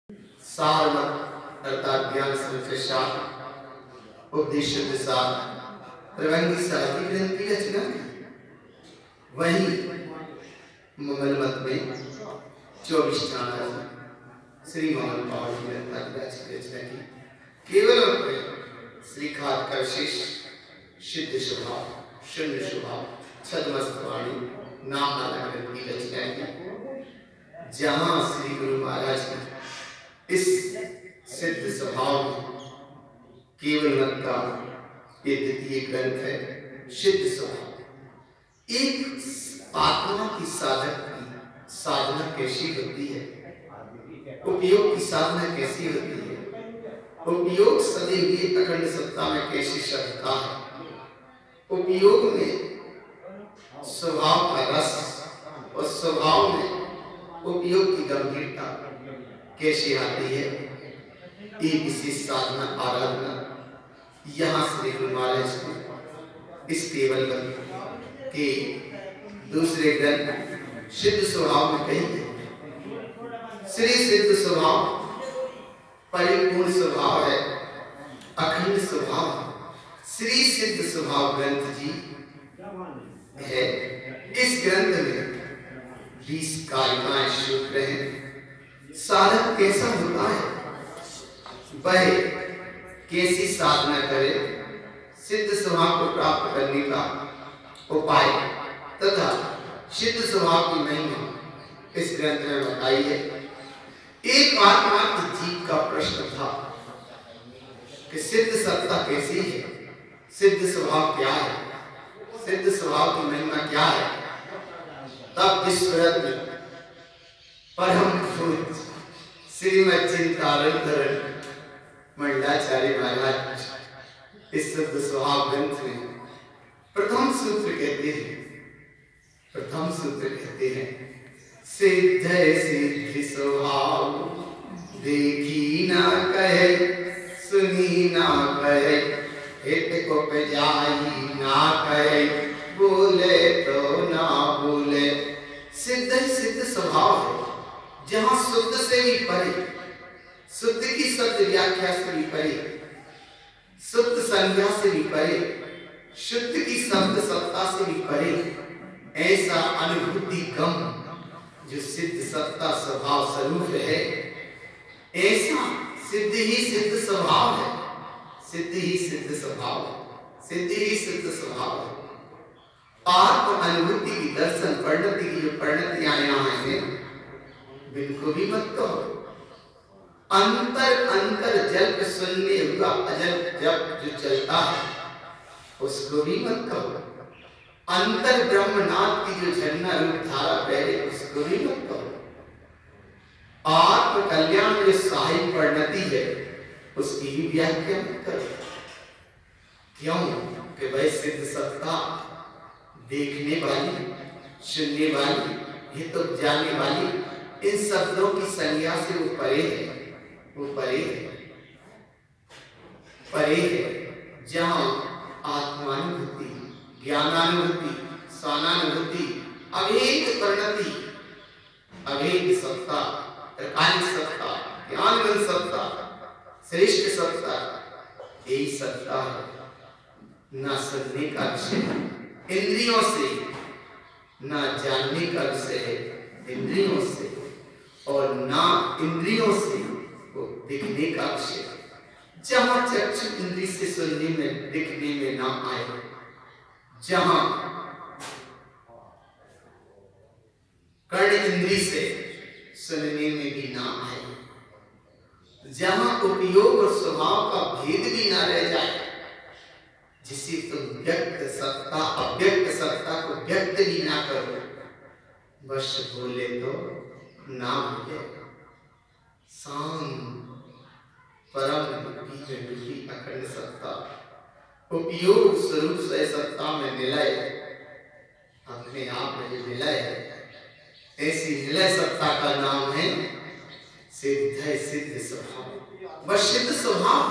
सारमत अर्थात ज्ञान समुचय सार, उपदेश सार, प्रबंधी सार की ग्रंथ की रचना की। वही मंगल मत में 24 ठाना श्री मंगल पाठ की रचना की। केवल श्री खाद का विशेष सिद्ध स्वभाव, शून्य स्वभाव, छद्मस्त वाणी नाम नाना ग्रंथ की रचना की। जहां श्री गुरु महाराज की इस सिद्ध स्वभाव में केवल मत का ये द्वितीय ग्रंथ है। सिद्ध स्वभाव एक आत्मा की साधक की साधना कैसी होती है, उपयोग की साधना कैसी होती है, उपयोग सदी हुई अखंड सत्ता में कैसी श्रद्धा है, उपयोग में स्वभाव का रस और स्वभाव में उपयोग की गंभीरता कैसी आती है, ये विशेष साधना आराधना यहाँ श्री गुरु महाराज को इस केवल के दूसरे ग्रंथ सिद्ध स्वभाव में कही। श्री सिद्ध स्वभाव परिपूर्ण स्वभाव है, अखंड स्वभाव। श्री सिद्ध स्वभाव ग्रंथ जी है। इस ग्रंथ में 20 कारिकाएं सूत्र हैं। साधक कैसा होता है, वह कैसी साधना करे, सिद्ध स्वभाव को प्राप्त करने का उपाय तथा सिद्ध स्वभाव की महिमा इस ग्रंथ में बताई है। एक आत्मा की जीव का प्रश्न था कि सिद्ध सत्ता कैसी है, सिद्ध स्वभाव क्या है, सिद्ध स्वभाव की महिमा क्या है। तब विश्वरत्न परम पूज्य श्रीमद चिंतारण मंडलाचार्य महाराज इस सिद्ध स्वभाव ग्रंथ में प्रथम सूत्र कहते हैं सिद्ध सिद्धि स्वभाव देखी ना कहे, सुनी ना कहे, हित को जाई ना कहे, बोले तो ना बोले। सिद्ध सिद्ध स्वभाव है, जहां शुद्ध से भी परे, शुद्ध की शब्द व्याख्या से भी परे, शुद्ध संज्ञा से भी परे, शुद्ध की शब्द सत्ता से भी परे, ऐसा अनुभूति गम जो सिद्ध सत्ता स्वभाव स्वरूप है, ऐसा सिद्ध ही सिद्ध स्वभाव है, सिद्ध ही सिद्ध स्वभाव है, सिद्ध ही सिद्ध स्वभाव है। आत्म अनुभूति की दर्शन परिणति की जो परिणतियां यहाँ हैं, बिल्कुल भी मत कहो। अंतर अंतर जप सुनने हुआ अजल जप जो चलता है, उसको भी मत कहो। अंतर ब्रह्मनाथ की जो झरना रूप धारा बहे, उसको भी मत कहो। आत्म कल्याण जो साहिब परिणति है, उसकी भी व्याख्या मत करो। क्यों कि वह सिद्ध सत्ता देखने वाली, सुनने वाली, हित जाने वाली, इन शब्दों की संज्ञा से वो परे है, वो परे है, परे है। जहां आत्मानुभूति, ज्ञानानुभूति, स्वानानुभूति, अभेद परिणति, अभेद सत्ता, त्रकालिक सत्ता, ज्ञानगण सत्ता, श्रेष्ठ सत्ता, यही सत्ता है। न सुनने का विषय इंद्रियों से, न जानने का विषय है इंद्रियों से, और न इंद्रियों से वो दिखने का विषय। जहां चक्षु इंद्री से सुनने में, दिखने में ना आए, जहां कर्ण इंद्री से सुनने में भी ना आए, जहां उपयोग और स्वभाव का भेद भी ना रह जाए, जिसे तुम व्यक्त सत्ता अव्यक्त सत्ता को व्यक्त भी ना करो, बस बोले तो ना बोले, शांत परम बुद्धि अखंड सत्ता, उपयोग स्वरूप से सत्ता में निलय, अपने आप में जो निलय है, ऐसी निलय सत्ता का नाम है सिद्ध सिद्ध स्वभाव। वह सिद्ध स्वभाव,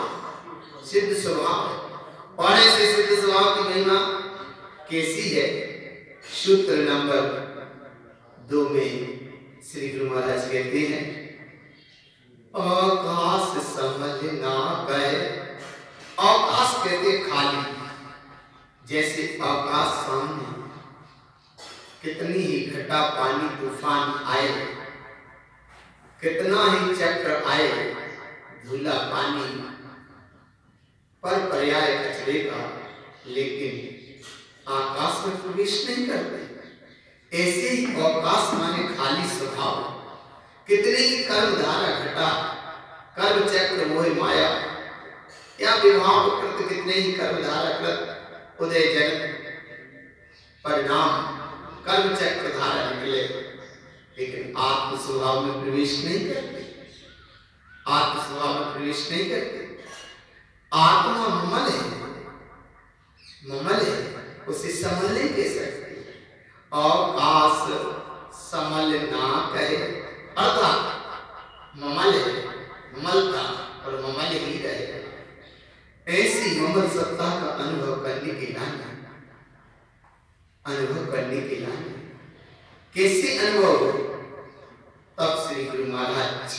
सिद्ध स्वभाव। और ऐसे सिद्ध स्वभाव की महिमा कैसी है, सूत्र नंबर 2 में श्री गुरु महाराज कहते हैं, के खाली, जैसे आकाश सामने कितनी ही घटा पानी तूफान आए, कितना ही चक्र आए, धूला पानी पर पर्याय कचरे का, लेकिन आकाश में प्रवेश नहीं करते। ऐसे ही आकाश माने खाली स्वभाव, कितनी ही कर्मधारा घटा, कर्म चक्र मोह माया या विभाव कृत, कितने ही कर्मधारा कृत उदय जन परिणाम कर्म चक्र धारा निकले, लेकिन आत्म स्वभाव में प्रवेश नहीं करते, आत्म स्वभाव में प्रवेश नहीं करते। आत्मा ममल है, ममल है, उसे समल नहीं कह सकते। आकाश समल ना कहे, अर्थात ममल है, ममलता और ममल ही रहे। ऐसी ममल सत्ता का अनुभव करने के लाने, अनुभव करने के लाने कैसे अनुभव हो? तब श्री गुरु महाराज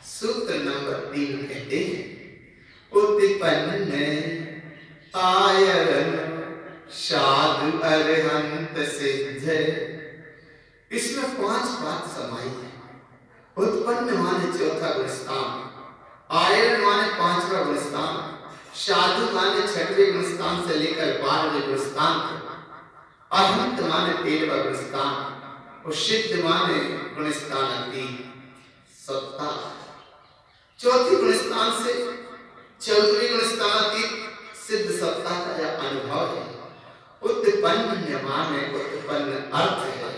सूत्र नंबर 3 कहते हैं, उत्पन्न आयरन साधु अरहंत सिद्ध। इसमें 5 बात समाई है। उत्पन्न माने चौथा गुणस्थान, आयरन माने 5वां गुणस्थान, साधु माने 6वें गुणस्थान से लेकर 12वें गुणस्थान तक, अरहंत माने 13वां गुणस्थान और सिद्ध माने गुणस्थान अति सत्ता। चौथी गुणस्थान से 14वें गुणस्थान अति सिद्ध सत्ता का यह अनुभव है। उत्पन्न माने उत्पन्न अर्थ है,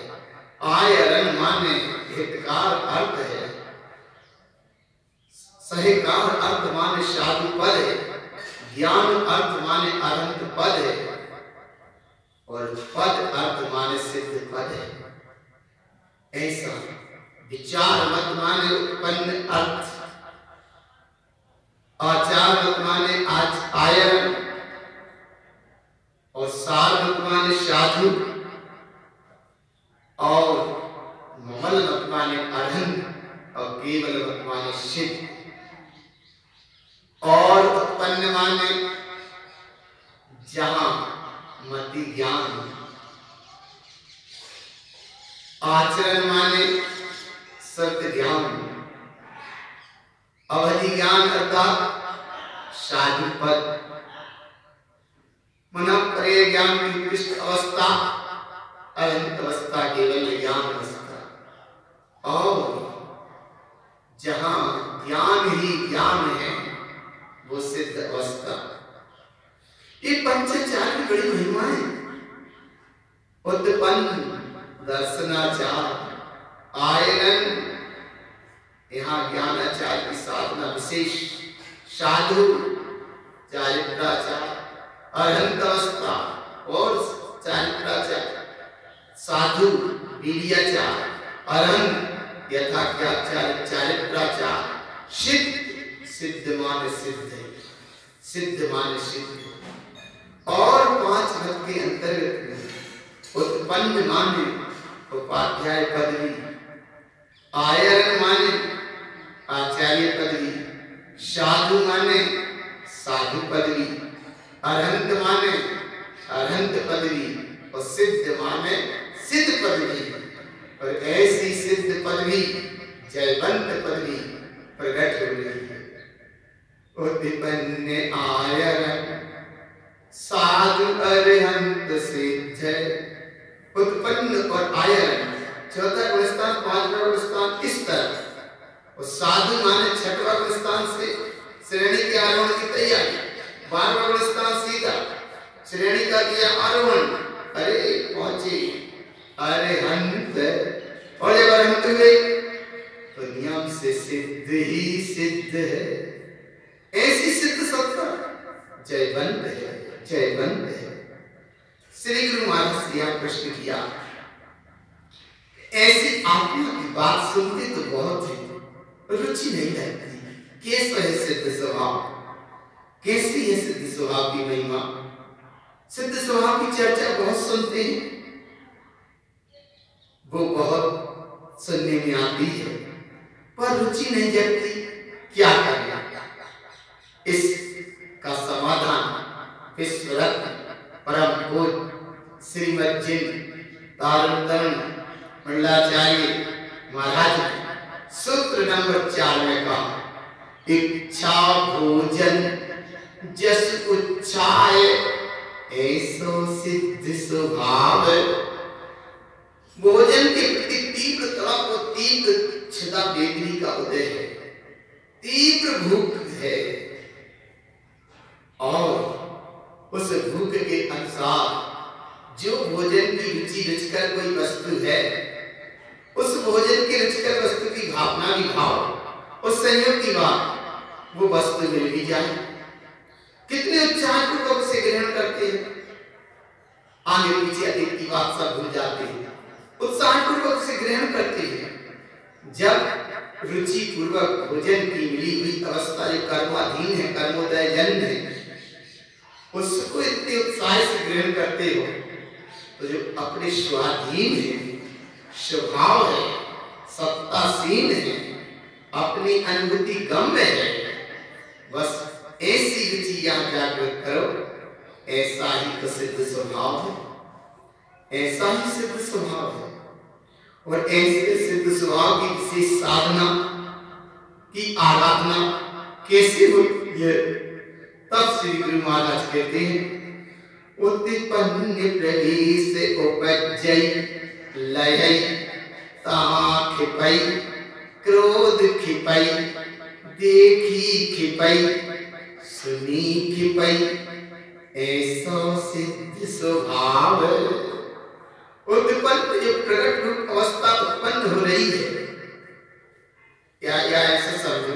आयरन माने हितकार अर्थ है, सहिकार अर्थ माने साधु पद है, ज्ञान अर्थ माने अरहंत पद है और पद अर्थ माने सिद्ध पद है। ऐसा विचार मत माने उत्पन्न अर्थ, आचार मत माने आज आयरन और सार मत माने साधु और ममल मत माने अरहंत और केवल मत माने सिद्ध। और उत्पन्न माने जहां मति ज्ञान, आचरण माने सत्य ज्ञान, अवधि ज्ञान अर्थात साधु पद, मन प्रिय ज्ञान की उत्कृष्ट अवस्था, अनंत अवस्था केवल ज्ञान अवस्था। और जहां ज्ञान ही ज्ञान है वो सिद्ध अवस्था। ये पंचाचार की बड़ी महिमा है। उत्पन्न दर्शनाचार, आयरन यहाँ ज्ञानाचार की साधना विशेष, साधु चारित्राचार, अरहंत अवस्था और चारित्राचार, साधु वीर्याचार, अरहंत यथाख्याचार चारित्राचार, सिद्ध सिद्ध माने सिद्ध है, सिद्ध माने सिद्ध। और 5 मत के अंतर्गत उत्पन्न माने उपाध्याय पदवी, आयरन माने आचार्य पदवी, साधु माने साधु पदवी, अरहंत माने अरहंत पदवी और सिद्ध माने सिद्ध पदवी। और ऐसी सिद्ध पदवी जयवंत पदवी प्रकट हो रही है। उत्पन्न आयरन साधु अरहंत सिद्ध। उत्पन्न और आयरन चौथा गुणस्थान, 5वां गुणस्थान इस तरफ, और साधु माने 6वां गुणस्थान से श्रेणी के आरोहण की तैयारी, 12वां गुणस्थान सीधा श्रेणी का किया आरोहण, अरे पहुंचे अरहंत। और जब अरहंत हुए तो नियम से सिद्ध ही सिद्ध है। ऐसी सिद्ध सत्ता जयवंत है, जयवंत है। श्री गुरु महाराज से यह प्रश्न किया, ऐसी आत्मा की बात सुनते तो बहुत है, रुचि नहीं लगती। कैसा है सिद्ध स्वभाव, कैसी है सिद्ध स्वभाव की महिमा। सिद्ध स्वभाव की चर्चा बहुत सुनते हैं, वो बहुत सुनने में आती है, पर रुचि नहीं जगती। क्या करना, इसका समाधान विश्वरत्न परम पूज्य श्रीमद जिन तारुतरण मंडलाचार्य महाराज सूत्र नंबर 4 में कहा, इच्छा भोजन जस उच्छाय ऐसो सिद्ध स्वभाव। भोजन के प्रति तीव्र तड़प और तीव्र क्षुधा बेदनी का उदय है, तीव्र भूख है और उस भूख के अनुसार जो भोजन की रुचि रुचकर कोई वस्तु है, उस भोजन की रुचकर वस्तु की भावना भी भाव, उस संयोग की बात वो वस्तु मिल भी जाए, कितने उत्साह पूर्वक से ग्रहण करते हैं, आगे पीछे अधिक की बात सब भूल जाते हैं, उत्साह पूर्वक से ग्रहण करते हैं। जब रुचि पूर्वक भोजन की मिली हुई अवस्था जो कर्माधीन है, कर्मोदय जन्म है, उसको इतने उत्साह से ग्रहण करते हो, तो जो अपने स्वाधीन है, स्वभाव है, सत्तासीन है, अपनी अनुभूति गम्य है, बस ऐसी रुचि यहाँ जागृत करो। ऐसा ही तो सिद्ध स्वभाव है, ऐसा ही सिद्ध स्वभाव है। और ऐसे सिद्ध स्वभाव की विशेष साधना की आराधना कैसे होती है, तब श्री गुरु महाराज कहते हैं, उत्पन्न प्रवेश उपजय लय तामा खिपई क्रोध खिपई देखी खिपई सुनी खिपई ऐसा सिद्ध स्वभाव। उत्पन्न जो प्रकट रूप अवस्था उत्पन्न हो रही है, या ऐसा समझो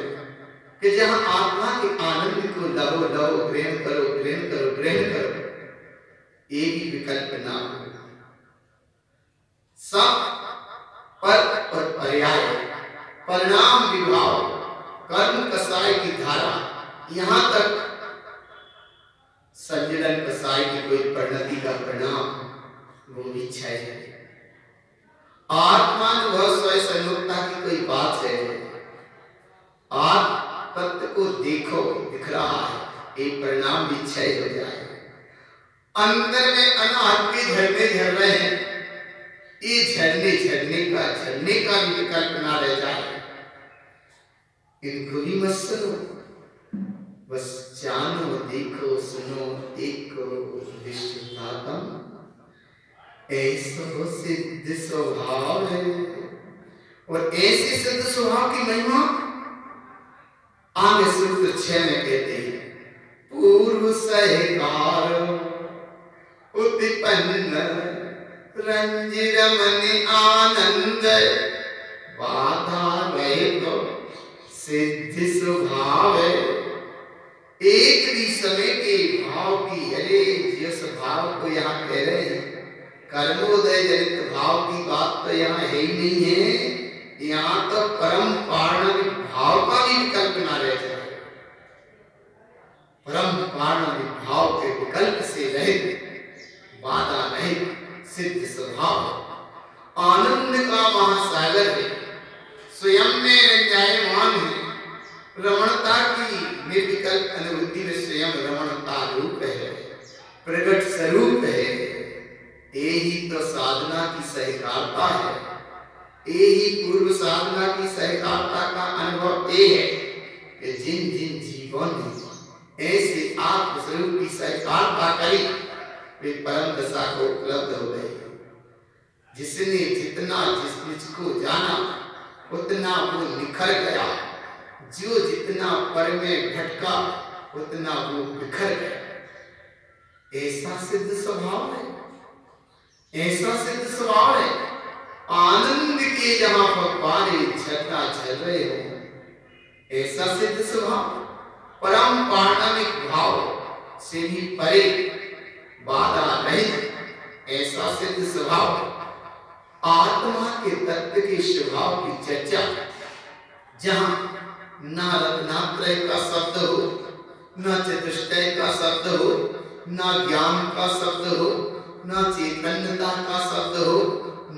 कि जहां आत्मा के आनंद को लहो लहो ग्रहण करो ग्रहण करो ग्रहण करो, एक ही विकल्प ना हो। सब पर और पर्याय, परिणाम विभाव, कर्म कसाय की धारा, यहां तक संजलन कसाय की कोई परिणति का परिणाम वो भी क्षय है। आत्मानुभव स्वयं संयोगता की कोई बात है, आप तत्व को देखो दिख रहा है, एक परिणाम भी क्षय हो जाए। अंदर में अनाहत के झरने झर रहे हैं, ये झरने का भी विकल्प ना रह जाए, इनको भी मत सुनो, बस जानो देखो सुनो देखो विश्वदातम ऐसा सिद्ध स्वभाव है। और ऐसे सिद्ध स्वभाव की महिमा आगे सूत्र 6 में कहते हैं, पूर्व सहकार उत्पन्न रंजिरमन आनंद बाधा रहे तो सिद्ध स्वभाव है। एक भी समय के भाव की, अरे जिस भाव को यहाँ कह रहे हैं, कर्मोदय जनित भाव की बात तो यहाँ है ही नहीं है, यहाँ तो परम पारणिक भाव का भी विकल्प ना रह जाए। परम पारणिक भाव के विकल्प से रहित, बाधा रहित सिद्ध स्वभाव आनंद का महासागर है, स्वयं में रंजायमान है, रमणता की निर्विकल्प अनुभूति में स्वयं रमणता रूप है, प्रकट स्वरूप है। यही तो साधना की सहकारिता है, यही पूर्व साधना की सहकारिता का अनुभव ये है कि जिन जिन जीवों ने ऐसे आत्मस्वरूप की सहकारिता करी, वे परम दशा को उपलब्ध हो गए। जिसने जितना जिसको जाना उतना वो निखर गया, जो जितना पर में भटका उतना वो बिखर गया। ऐसा सिद्ध स्वभाव है, ऐसा सिद्ध स्वभाव है। आनंद के जहां फव्वारे झरना झर रहे हो, ऐसा सिद्ध स्वभाव, परम पारणिक भाव से भी परे, बाधा रहित ऐसा सिद्ध स्वभाव। आत्मा के तत्व के स्वभाव की चर्चा जहां ना रत्नात्रय का शब्द हो, ना चतुष्टय का शब्द हो, ना ज्ञान का शब्द हो, ना चैतन्यता का शब्द हो,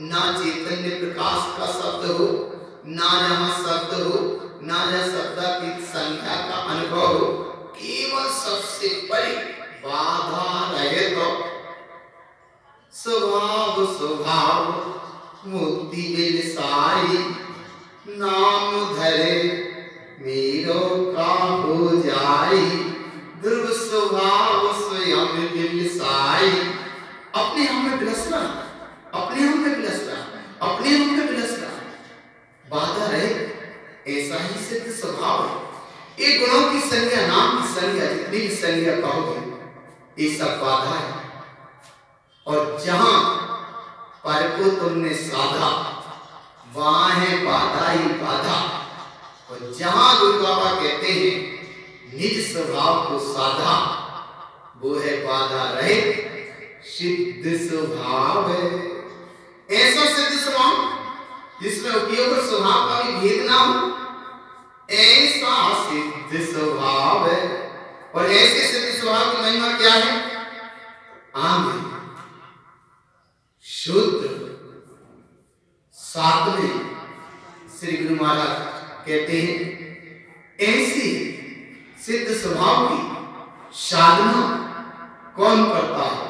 ना चैतन्य प्रकाश का शब्द हो, ना जहां शब्द हो, ना जहां शब्द की संख्या का अनुभव हो, केवल सबसे परे बाधा स्वभाव स्वभाव मुक्ति बिलसाई, नाम धरे मेरो का हो जाई, ध्रुव स्वभाव स्वयं बिलसाई। अपने हम में बिलसना, अपने हम में बिलसना, अपने हम में बिलसना, बाधा रहे, ऐसा ही सिद्ध स्वभाव है। ये गुणों की संज्ञा, नाम की संज्ञा, जितनी भी संज्ञा कहोगे ये सब बाधा है। और जहां पर को तुमने साधा वहां है बाधा ही बाधा। और जहां गुरु बाबा कहते हैं निज स्वभाव को साधा, वो है बाधा रहित सिद्ध स्वभाव है। ऐसा सिद्ध स्वभाव जिसमें उपयोग और स्वभाव का भी भेद ना हो, ऐसा सिद्ध स्वभाव है। और ऐसे सिद्ध स्वभाव की महिमा क्या है? आम शुद्ध सात्विक। श्री गुरु महाराज कहते हैं ऐसी सिद्ध स्वभाव की साधना कौन करता है?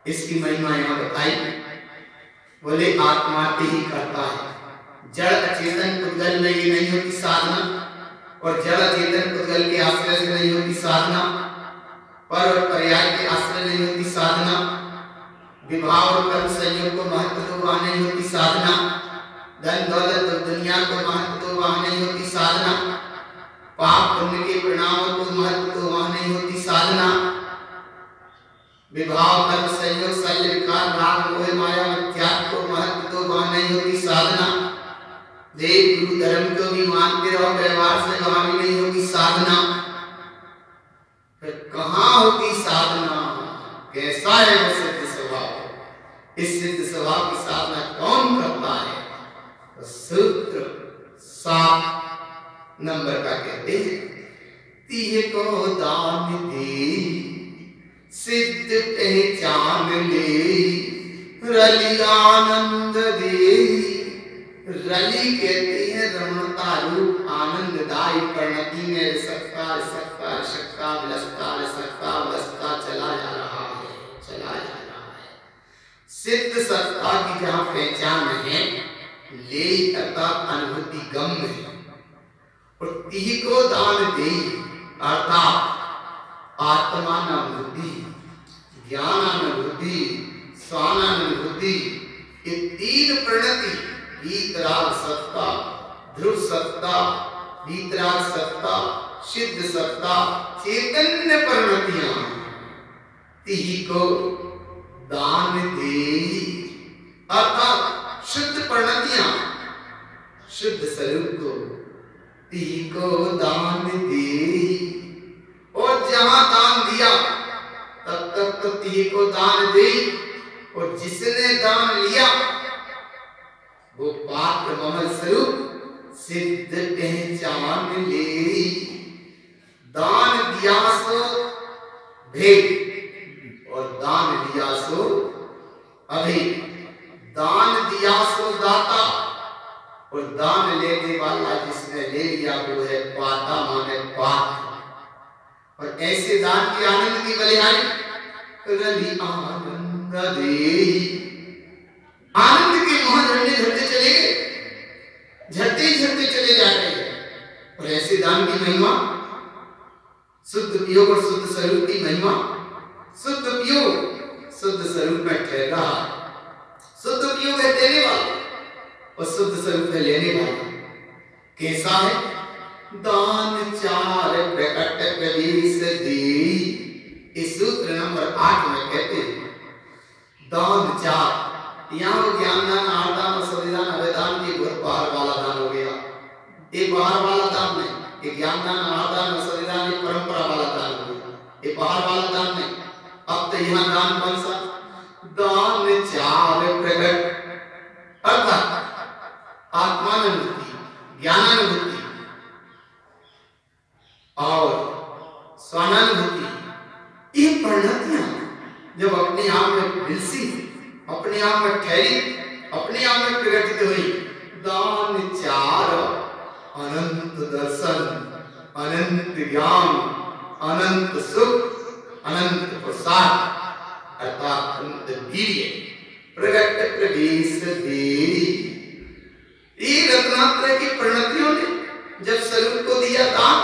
इसकी महिमा यहां बताई। बोले आत्मा ही करता है। जड़ अचेतन पुद्गल में ये नहीं होती साधना, और जड़ अचेतन पुद्गल के आश्रय से नहीं होती साधना, पर और पर्याय के आश्रय नहीं होती साधना, विवाह और कर्म संयोग को महत्व दो वहां नहीं होती साधना, धन दौलत और दुनिया को महत्व दो वहां नहीं होती साधना, पाप पुण्य के परिणामों को महत्व दो वहां नहीं होती साधना, विवाह कर्म संयोग शल्य विकार राग मोह माया मिथ्यात्व को महत्व दो वहां नहीं होती साधना, देव गुरु धर्म को भी मानते रहो व्यवहार से वहां भी नहीं होगी साधना। फिर कहां होगी साधना? कैसा है वो सिद्ध स्वभाव? इस सिद्ध स्वभाव की साधना कौन करता है? तो सूत्र 7 नंबर का कहते हैं, तीह को दान दे सिद्ध पहचान ले, रली आनंद दे। रली कहती है रमणता रूप आनंददायी परिणति में रसकता रसकता रसकता विलसता रसकता विलसता चला जा रहा है, चला जा रहा है। सिद्ध सत्ता की जहां पहचान है, ले अर्थात अनुभूति गम्य है। और तीह को दान दे अर्थात आत्मानुभूति, ज्ञानानुभूति, स्वानानुभूति, ये तीन परिणति, वीतराग सत्ता, ध्रुव सत्ता, वीतराग सत्ता, सिद्ध सत्ता, चैतन्य परिणतियां तीह को दान दे अर्थात शुद्ध परिणतियां, शुद्ध स्वरूप को तीह को दान दे। और जहां दान दिया तब तक तो तीह को दान दे, और जिसने दान लिया वो पात्र ममल स्वरूप सिद्ध पहचान ले। दान दिया सो भेद और दान लिया सो अभेद। दान दिया सो दाता, और दान लेने वाला जिसने ले लिया वो है पाता माने पात्र। और ऐसे दान के आनंद की बलिहारी रली आनंद दे। आनंद के मोह झरने झरते चले गए, झरते झरते चले जा रहे हैं। और ऐसे दान की महिमा, शुद्ध उपयोग और शुद्ध स्वरूप की महिमा, शुद्ध उपयोग शुद्ध स्वरूप में ठहर रहा। शुद्ध उपयोग है देने वाला और शुद्ध स्वरूप है लेने वाला। कैसा है? दान चार प्रकट प्रवेश दे। इस सूत्र नंबर 8 में कहते हैं दान चार। यहाँ वो ज्ञान दान, आदान और संविधान अवेदान की बाहर वाला दान हो गया। ये बाहर वाला दान नहीं, ये ज्ञान दान, आदान और संविधान ये परंपरा वाला दान हो गया। ये बाहर वाला दान नहीं। अब तो यहाँ दान कौन सा? दान चार प्रकट अर्थात आत्मानुभूति, ज्ञानानुभूति और स्वानानुभूति। ये परिणतियां जब अपने आप में बिलसी, अपने आप में ठहरी, अपने आप में प्रकटित हुई, दान चार अनंत दर्शन, अनंत ज्ञान, अनंत सुख, अनंत प्रसाद अर्थात अनंत वीर्य प्रगट प्रवेश देरी। ये रत्नात्रय की परिणतियों ने जब स्वरूप को दिया दान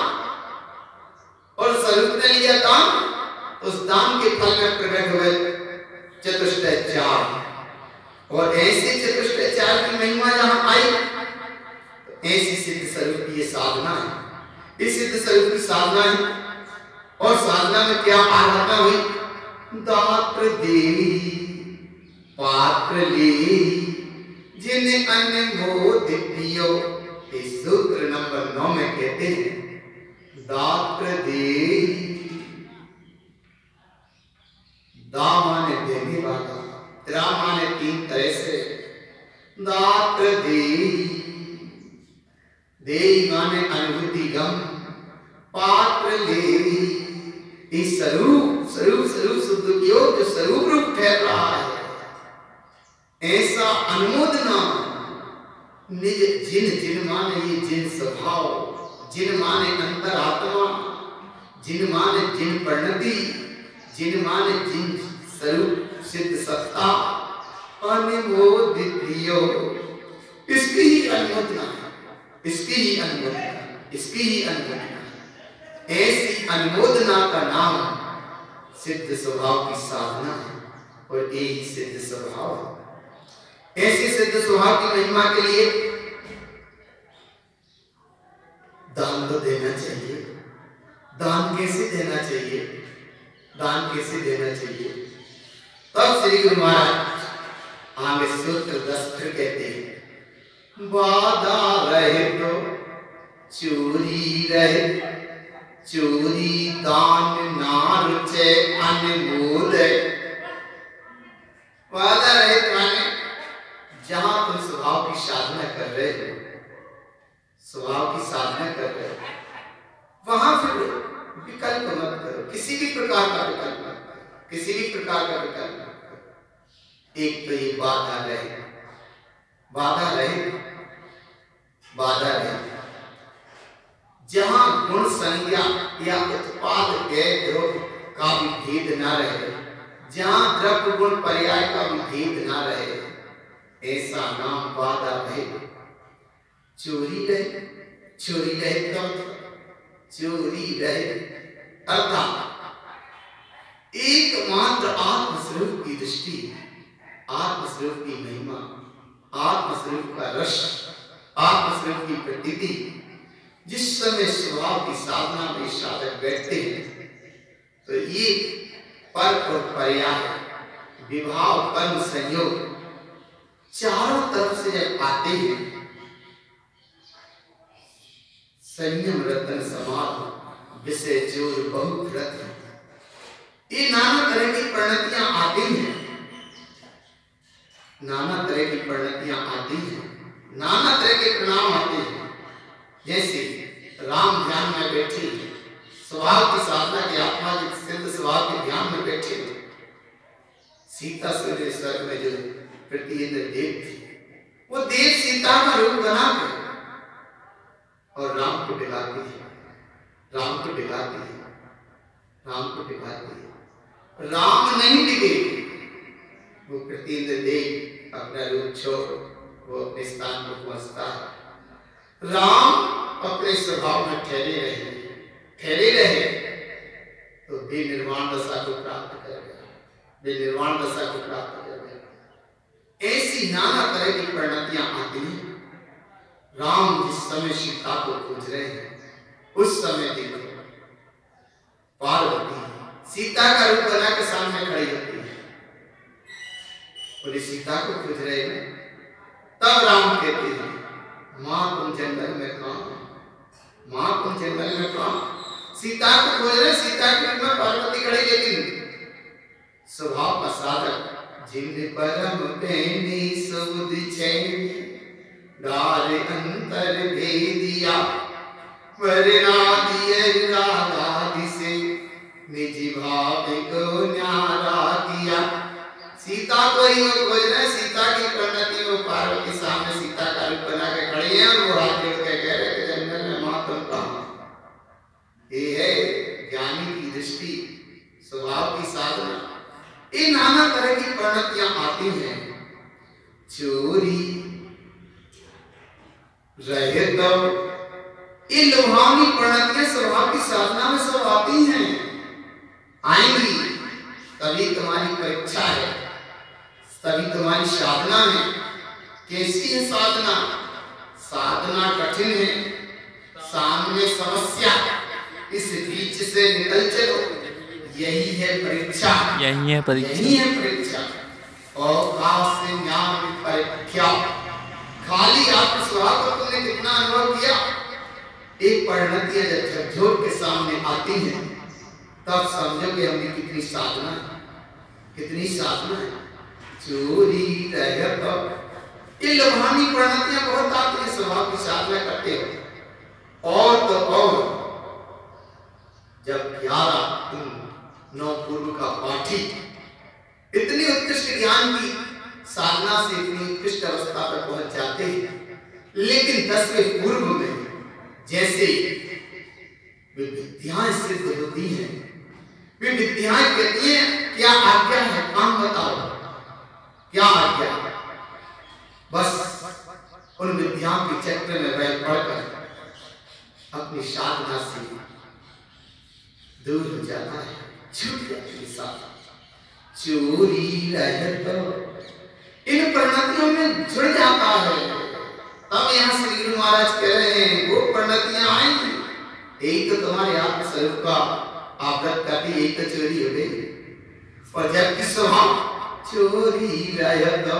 और स्वरूप ने लिया दान, तो उस दान के फल में प्रकट हुए चतुष्टय चार। और ऐसे चतुष्टय चार की महिमा जहां आई, तो ऐसी सिद्ध स्वरूप की ये साधना है। इस सिद्ध स्वरूप की साधना है। और साधना में क्या आराधना हुई? दात्र देवी पात्र ले जिन्हें अनमोद पियो। इस सूत्र नंबर 9 में कहते हैं दात्र देवी। दा माने देने वाला, त्रा माने तीन तरह से। दात्र देवी, देवी माने अनुभूति गम, पात्र लेवी। इस स्वरूप स्वरूप स्वरूप शुद्ध कियो जो स्वरूप रूप ठहर रहा है, ऐसा अनुमोदना निज जिन। जिन माने ये जिन स्वभाव, जिन माने अंतरात्मा, जिन माने जिन परिणति, जिन माने जिन स्वरूप सिद्ध सत्ता। अनुमोदित प्रियो, इसकी ही अनुमोदना है, इसकी ही अनुमोदना, इसकी ही अनुमोदना। ऐसी अनुमोदना का नाम सिद्ध स्वभाव की साधना है। और यही सिद्ध स्वभाव है। ऐसी सिद्ध स्वभाव की महिमा के लिए दान तो देना चाहिए। दान कैसे देना चाहिए? दान कैसे देना चाहिए? तब श्री गुरु महाराज आगे सूत्र 10 फिर कहते हैं बाधा रहे तो चोरी रहे, चोरी दान ना रुचे अनमोल। वादा रहे माने जहां तुम स्वभाव की साधना कर रहे हो, स्वभाव की साधना कर रहे हो, वहां फिर विकल्प मत करो। किसी भी प्रकार का विकल्प मत करो, किसी भी प्रकार का विकल्प मत करो। एक तो ये बाधा रहे, बाधा रहे, बाधा रहे। जहां गुण संज्ञा या उत्पाद के द्रव्य का भी भेद न रहे, जहां द्रव्य गुण पर्याय का भी भेद न रहे, ऐसा नाम बाधा रहे। चोरी रहे, चोरी रहे तब चोरी रहे अर्थात एकमात्र आत्मस्वरूप की दृष्टि, आत्मस्वरूप की महिमा, आत्मस्वरूप का रस, आत्मस्वरूप की प्रतीति। जिस समय स्वभाव की साधना में साधक बैठते हैं, तो ये पर और पर्याय, विभाव, कर्म, संयोग चारों तरफ से जब आते हैं, संयम रतन समाध विषय जोर बहुत रत्न, ये नाना तरह की परिणतियां आती हैं, नाना तरह की परिणतियां आती हैं, नाना तरह के परिणाम आते हैं। जैसे राम ध्यान में बैठे, स्वभाव की साधना की आत्मा के सिद्ध स्वभाव के ध्यान में बैठे, सीता सूर्य स्वर्ग में जो प्रतिइंद्र देव थे, वो देव सीता का रूप बना के और राम को दिलाती है, राम को दिलाती है, राम को दिलाती है। राम नहीं दिखे, वो प्रतिइंद्र देव अपना रूप छोड़ वो अपने स्थान पर पहुंचता है। राम अपने स्वभाव में ठहरे रहे, ठहरे रहे तो निर्वाण दशा को प्राप्त करेगा, निर्वाण दशा को प्राप्त करेगा। ऐसी नाना तरह की परिणतियां आती हैं। राम जिस समय सीता को खोज रहे हैं, उस समय देखो पार्वती सीता का रूप बना के सामने खड़ी होती है, बोले सीता को खोज रहे हैं। तब राम कहते हैं माँ तुम जंगल में कहाँ, माँ तुम जंगल में कहाँ। सीता को खोज रहे, सीता के रूप में पार्वती खड़ी, लेकिन स्वभाव का साधक जिन परम प्रेमी सुबुद छैनी डाल अंतर भेदिया वरना दिए रागादि से निज भाव को न्यारा किया। सीता को ही वो खोज रहे, सीता की परिणति वो पार्वती सामने सीता का रूप बना के खड़ी है और वो हाथ जोड़ के कह रहे कि जंगल में माँ तुम कहाँ। ये है ज्ञानी की दृष्टि, स्वभाव की साधना। ये नाना तरह की परिणतियां आती हैं। चोरी रहे तो ये लुभावनी प्रणतियां स्वभाव की साधना में सब आती हैं, आएंगी, तभी तुम्हारी परीक्षा है, तभी तुम्हारी साधना है। कैसी है साधना? साधना कठिन है, सामने समस्या, इस बीच से निकल चलो, यही है परीक्षा, यही है परीक्षा, यही है परीक्षा। और से ज्ञान परीक्षा, खाली आपके स्वभाव को तुमने कितना अनुभव किया? एक परिणतियां जब झकझोर के सामने आती हैं तब समझो कि हमने कितनी साधना है, कितनी साधना है। चोरी रह तो ये लुभावनी परिणतियां बहुत आती हैं, स्वभाव की साधना करते हो। और तो और जब 11 पूर्व का पाठी इतनी उत्कृष्ट ज्ञान की साधना से इतनी उत्कृष्ट अवस्था पर पहुंच जाते हैं, लेकिन 10वें पूर्व में जैसे वे विद्याएं सिद्ध होती हैं, वे विद्याएं कहती हैं क्या आज्ञा है, काम बताओ, क्या आज्ञा? बस उन विद्याओं के चक्र में वह पढ़कर अपनी साधना से दूर हो जाता है, छूट जाती है साधना। चोरी रह तो इन परिणतियों में जुड़ जाता है। तब यहाँ श्री गुरु महाराज कह रहे हैं वो परिणतियां आएंगी, यही तो तुम्हारे आत्म स्वरूप का आवृत करती, यही तो चोरी हो गई। और जबकि स्वभाव चोरी रह तो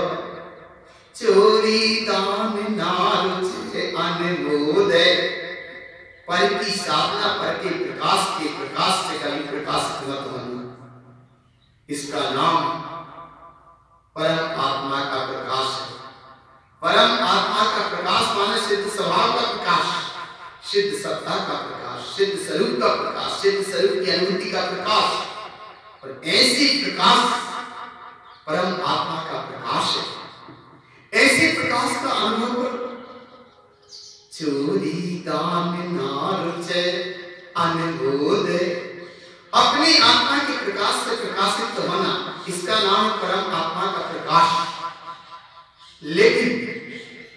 चोरी दान ना रुचे अनमोद, पर की साधना पर के प्रकाश से कभी प्रकाशित मत होना। इसका नाम परम आत्मा का प्रकाश है। परम आत्मा का प्रकाश माने सिद्ध स्वभाव का प्रकाश, सिद्ध सत्ता का प्रकाश, सिद्ध स्वरूप का प्रकाश, सिद्ध स्वरूप की अनुभूति का प्रकाश। और ऐसी प्रकाश परम आत्मा का प्रकाश है। ऐसे प्रकाश का अनुभव कर। चोरी दान ना रुचे अनबोध, अपनी आत्मा के प्रकाश से प्रकाशित होना, इसका नाम परम आत्मा का प्रकाश। लेकिन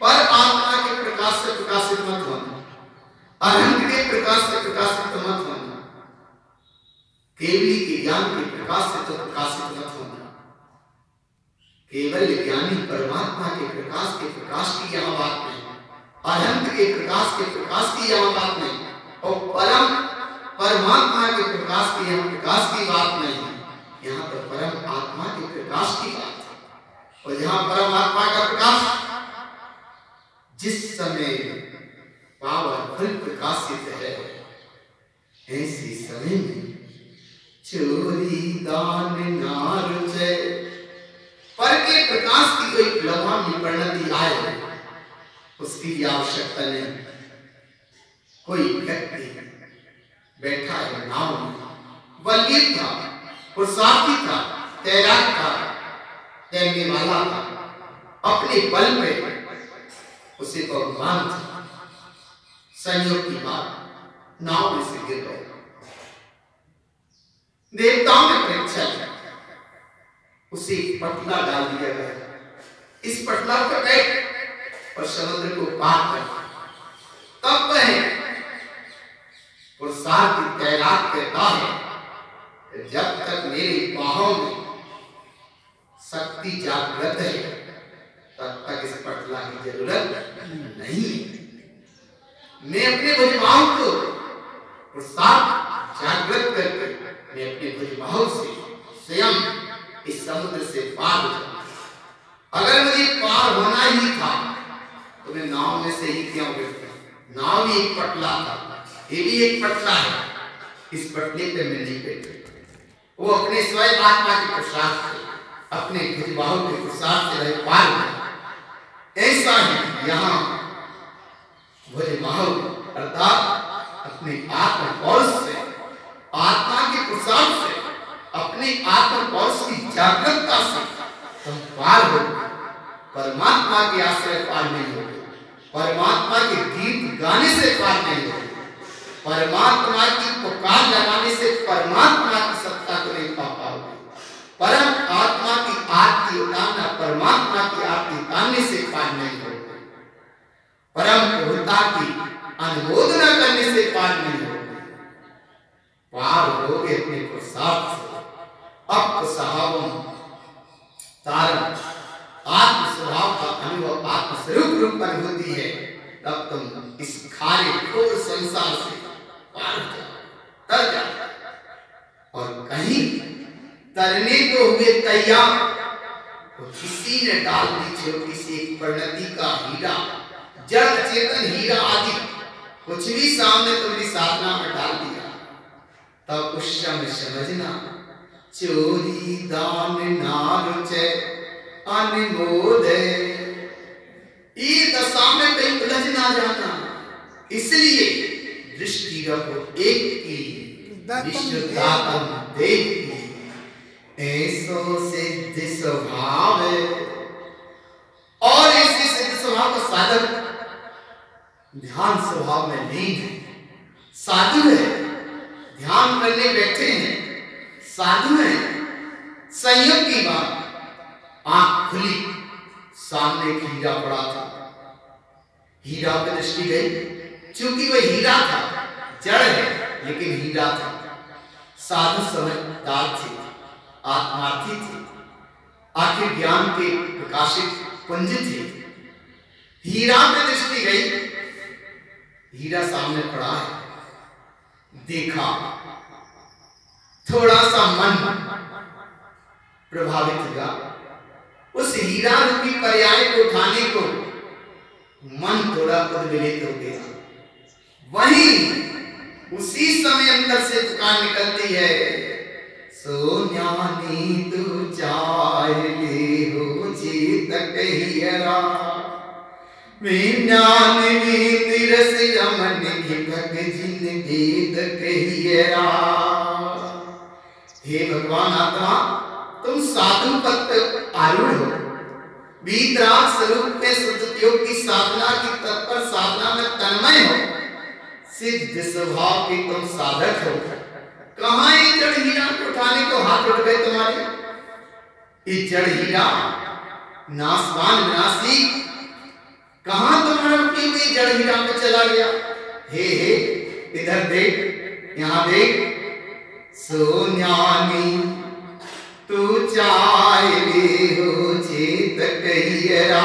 पर आत्मा के प्रकाश से प्रकाशित मत होना, अनंत के प्रकाश से प्रकाशित मत होना, केवली के ज्ञान के प्रकाश से तो प्रकाशित मत होना। केवल ज्ञानी परमात्मा के प्रकाश की यहाँ बात नहीं, अनंत के प्रकाश की यहाँ बात नहीं, और परम परमात्मा के प्रकाश की यहाँ प्रकाश की बात नहीं, यहाँ पर परम आत्मा के प्रकाश की बात है। और यहाँ परमात्मा का प्रकाश जिस समय पावरफुल प्रकाशित है, ऐसे समय में चोरी दान ना रुचे, पर के प्रकाश की कोई लौहानी परिणति आए उसकी आवश्यकता नहीं। कोई व्यक्ति बैठा है नाव में, बलवीर था, पुरुषार्थी था, तैराक था, तैरने वाला था, अपने बल पे उसे भगवान था, संयोग की बात नाव में से गिर गया। देवताओं ने परीक्षा की, उसे पटला डाल दिया गया, इस पटला पर बैठ और समुद्र को पार कर। तब वह पुरुषार्थी तैराक कहता है जब तक मेरी बाहों में शक्ति जागृत है तब तक इस पटला की जरूरत नहीं है। मैं अपने भुजबाहों को पुरुषार्थ जागृत करके मैं अपने भुजबाहों से स्वयं इस समुद्र से पार हो जाऊं। अगर मुझे पार होना ही था तो मैं नाव में से ही क्यों गिरता? नाव भी एक पटला था, ये भी एक पटला है, इस पटले पे मैं नहीं बैठा। वो अपने स्वयं आत्मा के प्रसाद से, अपने भुजबाहों के प्रसाद से रहे पार हो। ऐसा ही यहाँ भुजबाहों अर्थात अपने आत्म पौरुष से, आत्मा के प्रसाद से, अपने आत्म पौरुष की जागरूकता से तुम पार हो। परमात्मा के आश्रय पार नहीं हो, परमात्मा के गीत गाने से पार नहीं हो, परमात्मा की पुकार लगाने से परमात्मा की सत्ता को नहीं पा पाओगे। परम आत्मा की आरती उतारना परमात्मा की आरती तानने से पार नहीं हो, परम प्रभुता की अनुमोदना करने से पार नहीं हो, पार होगे अपने प्रसाद से। अब साहबम तारम आत्म स्वभाव का अनुभव, आत्म स्वरूप रूप अनुभूति है, तब तुम इस खारे घोर संसार से पार हो जाओ, तर जाओ। और कहीं तरने को हुए तैयार तो किसी ने डाल दी छोटी सी एक परिणति का हीरा, जड़ चेतन हीरा आदि कुछ भी सामने तुम्हारी साधना में डाल दिया, तब उस समय समझना चोरी दान ना रुचे अनमोद। ये दशा में कहीं उलझ ना जाना, इसलिए दृष्टि रखो एक की, विश्वदातम देव की, ऐसो सिद्ध स्वभाव। और ऐसे सिद्ध स्वभाव का साधक ध्यान स्वभाव में लीन है, साधु है, ध्यान करने बैठे हैं, साधु है। संयोग की बात, आंख खुली, सामने एक हीरा पड़ा था, हीरा पे दृष्टि गई, क्योंकि वह हीरा था, जड़ है लेकिन हीरा था। साधु समझदार थे, आत्मार्थी थे, आखिर ज्ञान के प्रकाशित पुंज थे। हीरा पे दृष्टि गई, हीरा सामने पड़ा है, देखा, थोड़ा सा मन प्रभावित हुआ, उस हीरा रूपी पर्याय को उठाने को मन थोड़ा उद्वेलित हो गया। वहीं उसी समय अंदर से पुकार निकलती है, सोन्यानी तू चाहे हो चेत कहियरा, विज्ञान विरस रमन भग जिन वेद कहियरा। हे भगवान आत्मा, तुम साधु पद पर आरूढ़ हो, वीतराग स्वरूप में शुद्ध योग की साधना की तत्पर साधना में तन्मय हो, सिद्ध स्वभाव के तुम साधक हो। कहां ये जड़ हीरा को उठाने को हाथ उठ गए तुम्हारे? ये जड़ हीरा नाशवान विनाशी, कहां तुम्हारा उपयोग जड़ हीरा पे चला गया? हे इधर देख, यहां देख, सोन्यानी तू चाहे हो चेत कहियरा,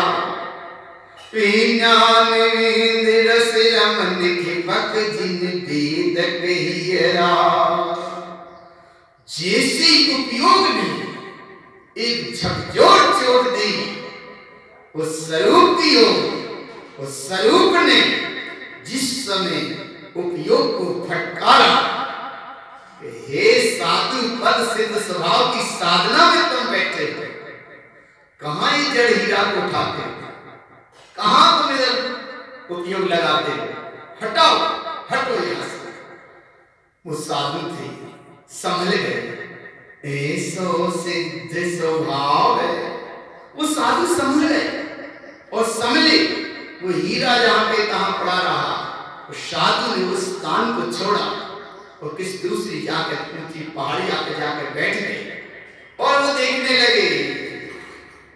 विज्ञान रस रमन खिपक जिन वेद कहियरा। जैसे उपयोग ने एक झकझोर चोट दी उस स्वरूप की ओर, उस स्वरूप ने जिस समय उपयोग को फटकारा, हे साधु पद सिद्ध स्वभाव की साधना में तुम बैठे हो, कहां ये जड़ हीरा को उठाते हो, कहां तुम इधर उपयोग लगाते हो? हटाओ, हटो यहां से। वो साधु थे, संभल गए, ऐसो सिद्ध स्वभाव है। वो साधु संभल गए और संभले, वो हीरा जहां पे तहां पड़ा रहा, वो साधु ने उस स्थान को छोड़ा और किस दूसरी जाकर ऊंची पहाड़ी आकर जाकर बैठ गए और वो देखने लगे,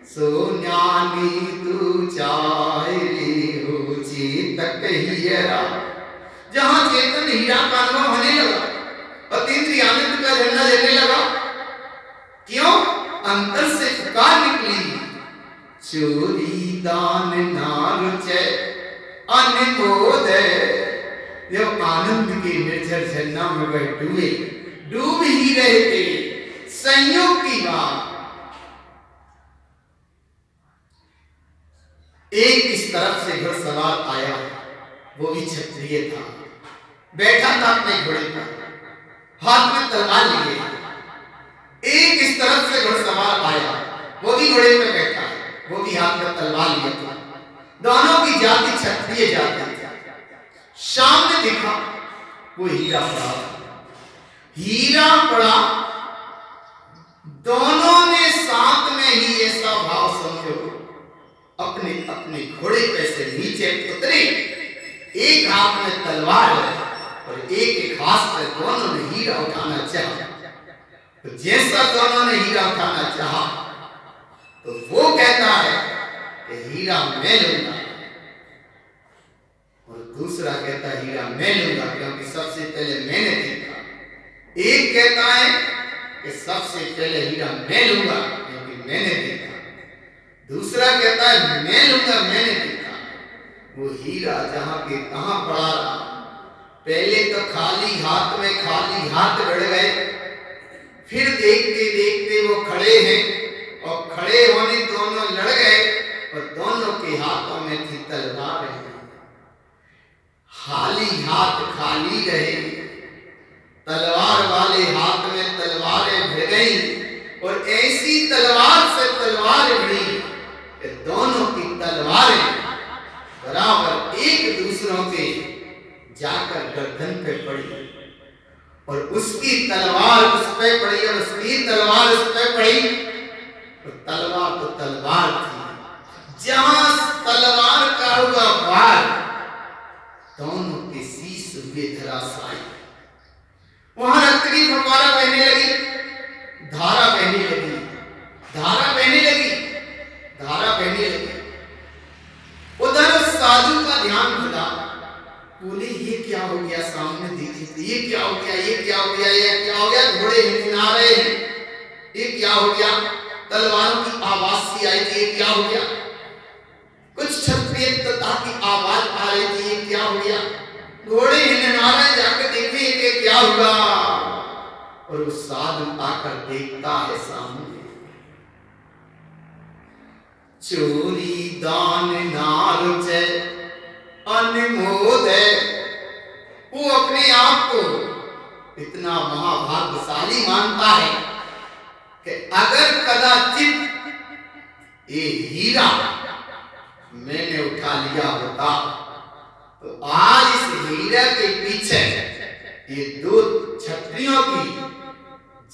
सोन्यानी तू चाहे हो चेत कहियरा। जहां चेतन हीरा का अनुभव होने लगा, अतीन्द्रिय आनंद का झंडा लेने लगा, क्यों? अंतर से पुकार निकली, चोरी दान ना रुचे अनमोद। जब आनंद के निर्झर झरना में वह डूबे, डूब ही रहे थे। संयोग की बात, एक इस तरफ से घुड़सवार आया, वो भी क्षत्रिय था, बैठा था अपने घोड़े पर, हाथ में तलवार लिए। एक इस तरफ से घुड़सवार आया, वो भी घोड़े पे बैठा, वो भी हाथ में तलवार लिए था। दोनों की जाति क्षत्रिय जाति थी। सामने देखा वो हीरा पड़ा, हीरा पड़ा, दोनों ने साथ में ही ऐसा भाव समझो, अपने अपने घोड़े पे से नीचे उतरे, एक हाथ में तलवार है और एक हाथ से दोनों ने हीरा उठाना चाहा। तो जैसा दोनों ने हीरा उठाना चाहा, तो वो कहता है कि हीरा मैं लूंगा, और दूसरा कहता है हीरा मैं लूंगा क्योंकि सबसे पहले मैंने देखा। एक कहता है कि सबसे पहले हीरा मैं लूंगा क्योंकि मैंने देखा, दूसरा कहता है मैं लूंगा मैंने देखा। वो हीरा जहां के तहां पड़ा रहा। पहले तो खाली हाथ में खाली हाथ गड़ गए, फिर देखते देखते वो खड़े हैं और खड़े होने दोनों लड़ गए और दोनों के हाथों में थी तलवार। खाली हाथ खाली रहे, तलवार वाले हाथ में तलवारें भिड़ गई और ऐसी तलवार से तलवार भिड़ी कि दोनों की तलवारें बराबर एक दूसरों के जाकर गर्दन पे पड़ी और उसकी तलवार उस पे पड़ी और उसकी तलवार उस पे पड़ी। और तलवार तो तलवार थी, जहां तलवार का हुआ वार दोनों के शीश हुए धराशायी। वहां रक्त की फव्वारा बहने लगी, धारा बहने लगी, धारा बहने लगी, धारा बहने लगी। उधर साधु का ध्यान खुला, बोले ये क्या हो गया, सामने देखे ये क्या हो गया, ये क्या हो गया, ये क्या हो गया, घोड़े हिनहिना रहे हैं, ये क्या हो गया, तलवारों की आवाज सी आई थी, ये क्या हो गया, कुछ क्षत्रिय तथा की आवाज आ रही थी, ये क्या हो गया, घोड़े हिनहिना रहे, जाकर देखे ये क्या हुआ। और उस साधु आकर देखता है सामने, चोरी दान नार है अनमोद है। वो अपने आप को इतना महाभाग्यशाली मानता है कि अगर कदाचित ये हीरा मैंने उठा लिया होता तो आज इस हीरा के पीछे ये दो क्षत्रियों की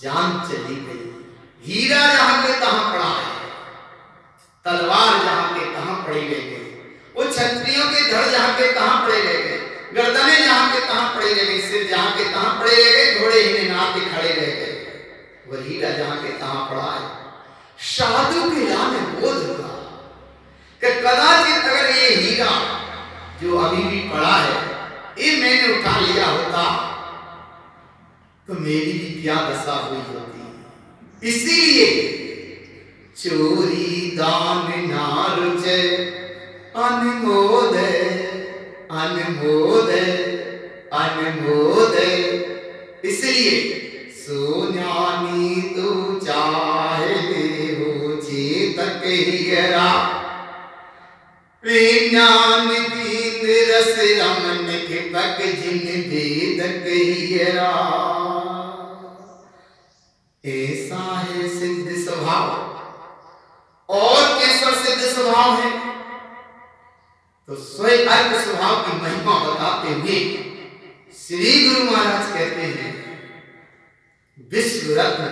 जान चली गई। हीरा जहां के तहां पड़ा है, तलवार जहां के तहां पड़ी गई, वो क्षत्रियों के धड़ जहां के तहां पड़े गए, गर्दनें जहां के तहां पड़े गए, सिर जहां के तहां पड़े गए, घोड़े हिनहिना के खड़े रह गए। वो हीरा जहां के तहां पड़ा है। साधु के लाने बोध हुआ कि कदाचित अगर ये हीरा जो अभी भी पड़ा है ये मैंने उठा लिया होता तो मेरी भी क्या दशा हुई होती। इसीलिए चोरी दान नार है अनमोद, अनमोद, अनमोद। इसलिए सोन्यानी तू चाहे हो चेतक हीरा, विज्ञान दीन रस रमन के पक जिन वेदक हीरा। ऐसा है सिद्ध स्वभाव। और कैसा सिद्ध स्वभाव है तो स्वयं अर्क स्वभाव की महिमा बताते हुए श्री गुरु महाराज कहते हैं, विश्व रत्न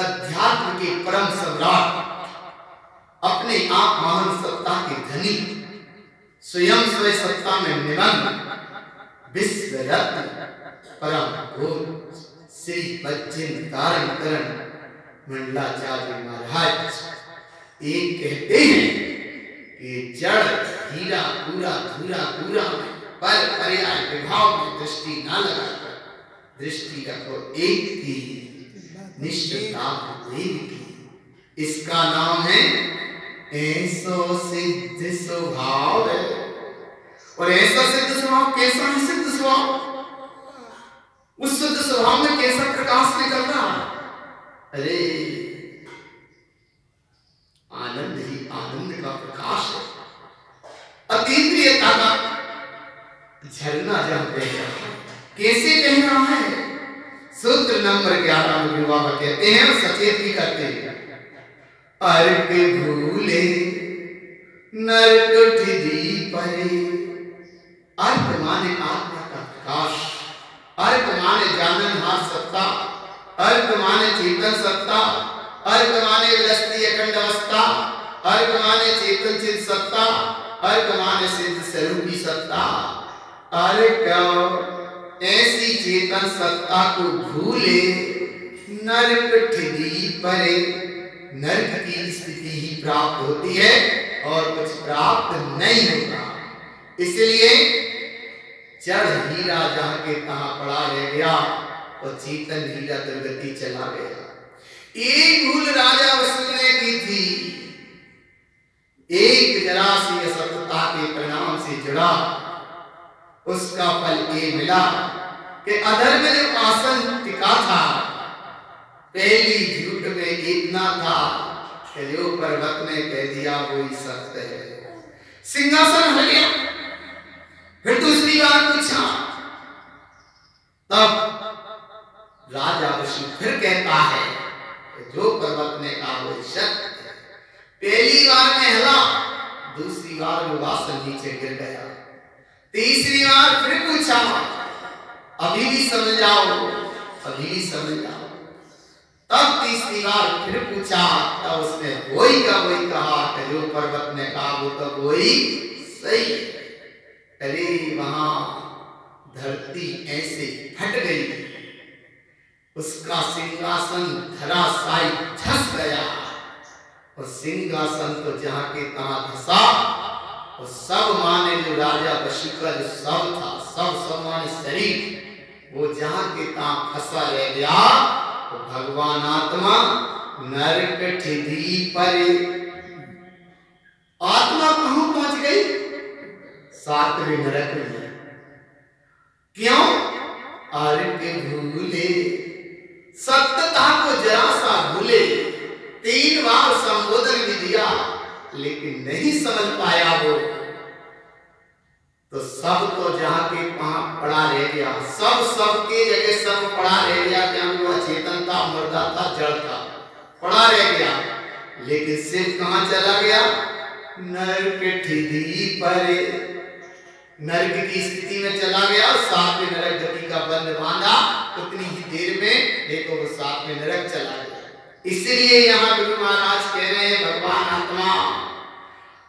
अध्यात्म के परम सम्राट, अपने आप महान सत्ता के धनी, स्वयं स्वय सत्ता में निमग्न, विश्व रत्न परम गुरु श्री बच्चन धारण करण मंडलाचार्य महाराज एक कहते हैं कि जड़ हीरा पूरा धूरा पूरा पर पर्याय विभाव में दृष्टि न लगाकर दृष्टि रखो एक की निष्ठता देव की। इसका नाम है ऐसो सिद्ध स्वभाव। और ऐसा सिद्ध स्वभाव कैसा है? सिद्ध स्वभाव, उस सिद्ध स्वभाव में कैसा प्रकाश निकल रहा? अरे आनंद ही आनंद का प्रकाश है, अतीन्द्रियता का झरना जहां बह रहा है। कैसे बह रहा है? सूत्र नंबर 11 में विवाह कहते हैं और सचेत भी करते हैं, अर्क भूले नरक ढिदी परे। अर्क माने आत्मा का प्रकाश, अर्क माने जाननहार सत्ता, अर्क माने चेतन सत्ता, अर्क माने विलसती अखंड अवस्था, अर्क माने चेतन चित सत्ता, अर्क माने सिद्ध स्वरूपी सत्ता। अर्क ऐसी चेतन सत्ता को भूले नरक ढिदी परे, नरक की स्थिति ही प्राप्त होती है और कुछ प्राप्त नहीं होता। इसलिए जड़ हीरा जहां के तहां पड़ा रह गया और चेतन हीरा दुर्गति चला गया। एक भूल राजा वसुदेव ने की थी, एक जरा सी असतता के परिणाम से जुड़ा, उसका फल ये मिला कि अधर में जो आसन टिका था, पहली झूठ में इतना था कि जो पर्वत ने कह दिया वही सत्य है। सिंहासन हल गया। फिर दूसरी बार पूछा, तब राजा विष्णु फिर कहता है कि जो पर्वत ने कहा वही सत्य है। पहली बार में हिला, दूसरी बार वो आसन नीचे गिर गया। तीसरी बार फिर पूछा, अभी भी समझ जाओ, अभी भी समझ जाओ। तब तीसरी बार फिर पूछा, तब उसने वही का वही कहा कि जो पर्वत ने कहा वो तो वही सही है। अरे वहां धरती ऐसे फट गई, उसका सिंहासन धराशायी धस गया और सिंहासन तो जहां के तहां धसा और सब माने जो राजा वशिष्ठ का जो सब था, सब माने शरीर वो जहां के तहां फंसा रह गया। तो भगवान आत्मा नरक ठिधी पर, आत्मा कहां पहुंच गई? सातवें नरक में। क्यों? अर्घ भूले, सत्यता को जरा सा भूले। 3 बार संबोधन भी दिया लेकिन नहीं समझ पाया वो, तो सब तो जहां के वहां पड़ा रह गया। सब के जगह सब पड़ा रह गया। क्या वो चेतन था, मुर्दा था, जड़ था, पड़ा रह गया। लेकिन शिव कहां चला गया? नरक ठिधी पर, नरक की स्थिति में चला गया। 7वें नरक गति का बंध बांधा, उतनी ही देर में देखो वो 7वें नरक चला गया। इसलिए यहाँ गुरु महाराज कह रहे हैं, भगवान आत्मा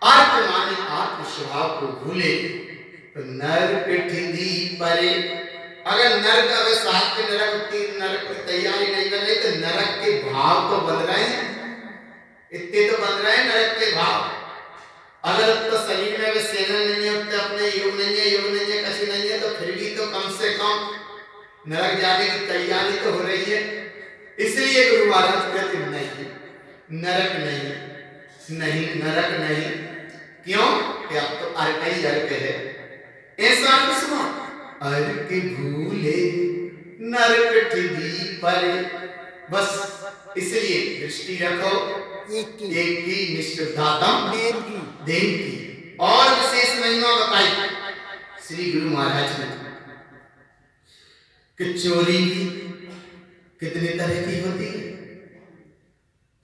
अर्थ माने आत्म स्वभाव को भूले तो नरक ठिधी परे। अगर नरक अगर 7वें नरक 3 नरक की तैयारी नहीं कर रही तो नरक के भाव तो बन रहे हैं, इतने तो बन रहे हैं नरक के भाव। अगर तो शरीर में सेना नहीं है, तो अपने योग नहीं है, कशी नहीं है, तो फिर भी तो कम से कम नरक जाने की तैयारी तो हो रही है। इसलिए गुरु महाराज कहते नहीं, नरक नहीं, नरक नहीं। क्यों? कि अब तो अर्क ही अर्क है। ऐसा अर्थ सुनो, अर्क भूले नरक ठिधी पर। बस इसलिए दृष्टि रखो एक की निष्ठुरतातम देव की। और विशेष महिमा बताई श्री गुरु महाराज ने कि चोरी भी कितने तरह की होती है।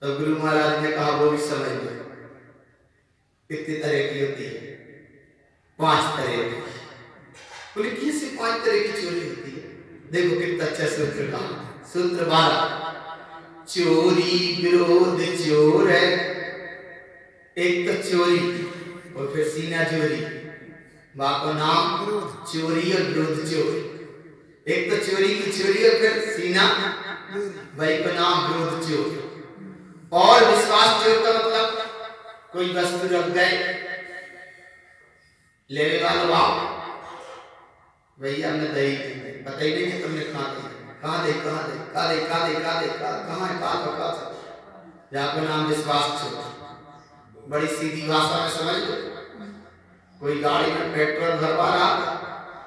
तो गुरु महाराज ने कहा वो भी समझ लो कितनी तरह की होती है। 5 तरह की। बोले कैसे 5 तरह की चोरी होती है? देखो कितना अच्छा सूत्र का। सूत्र 12, चोरी विरोध चोर है। एक तो चोरी और फिर सीना चोरी, बाको नाम चोरी और विरोध चोर। एक तो चोरी की चोरी और फिर सीना भाई को नाम विरोध चोर। और विश्वास चोर का मतलब कोई वस्तु रख गए, लेने वाला आओ, भैया हमने दही पता ही नहीं कि तुमने कहा दी, कहाँ दे जाको नाम विश्वास चोर। बड़ी सीधी भाषा में समझ लो। कोई गाड़ी में पेट्रोल भरवा रहा,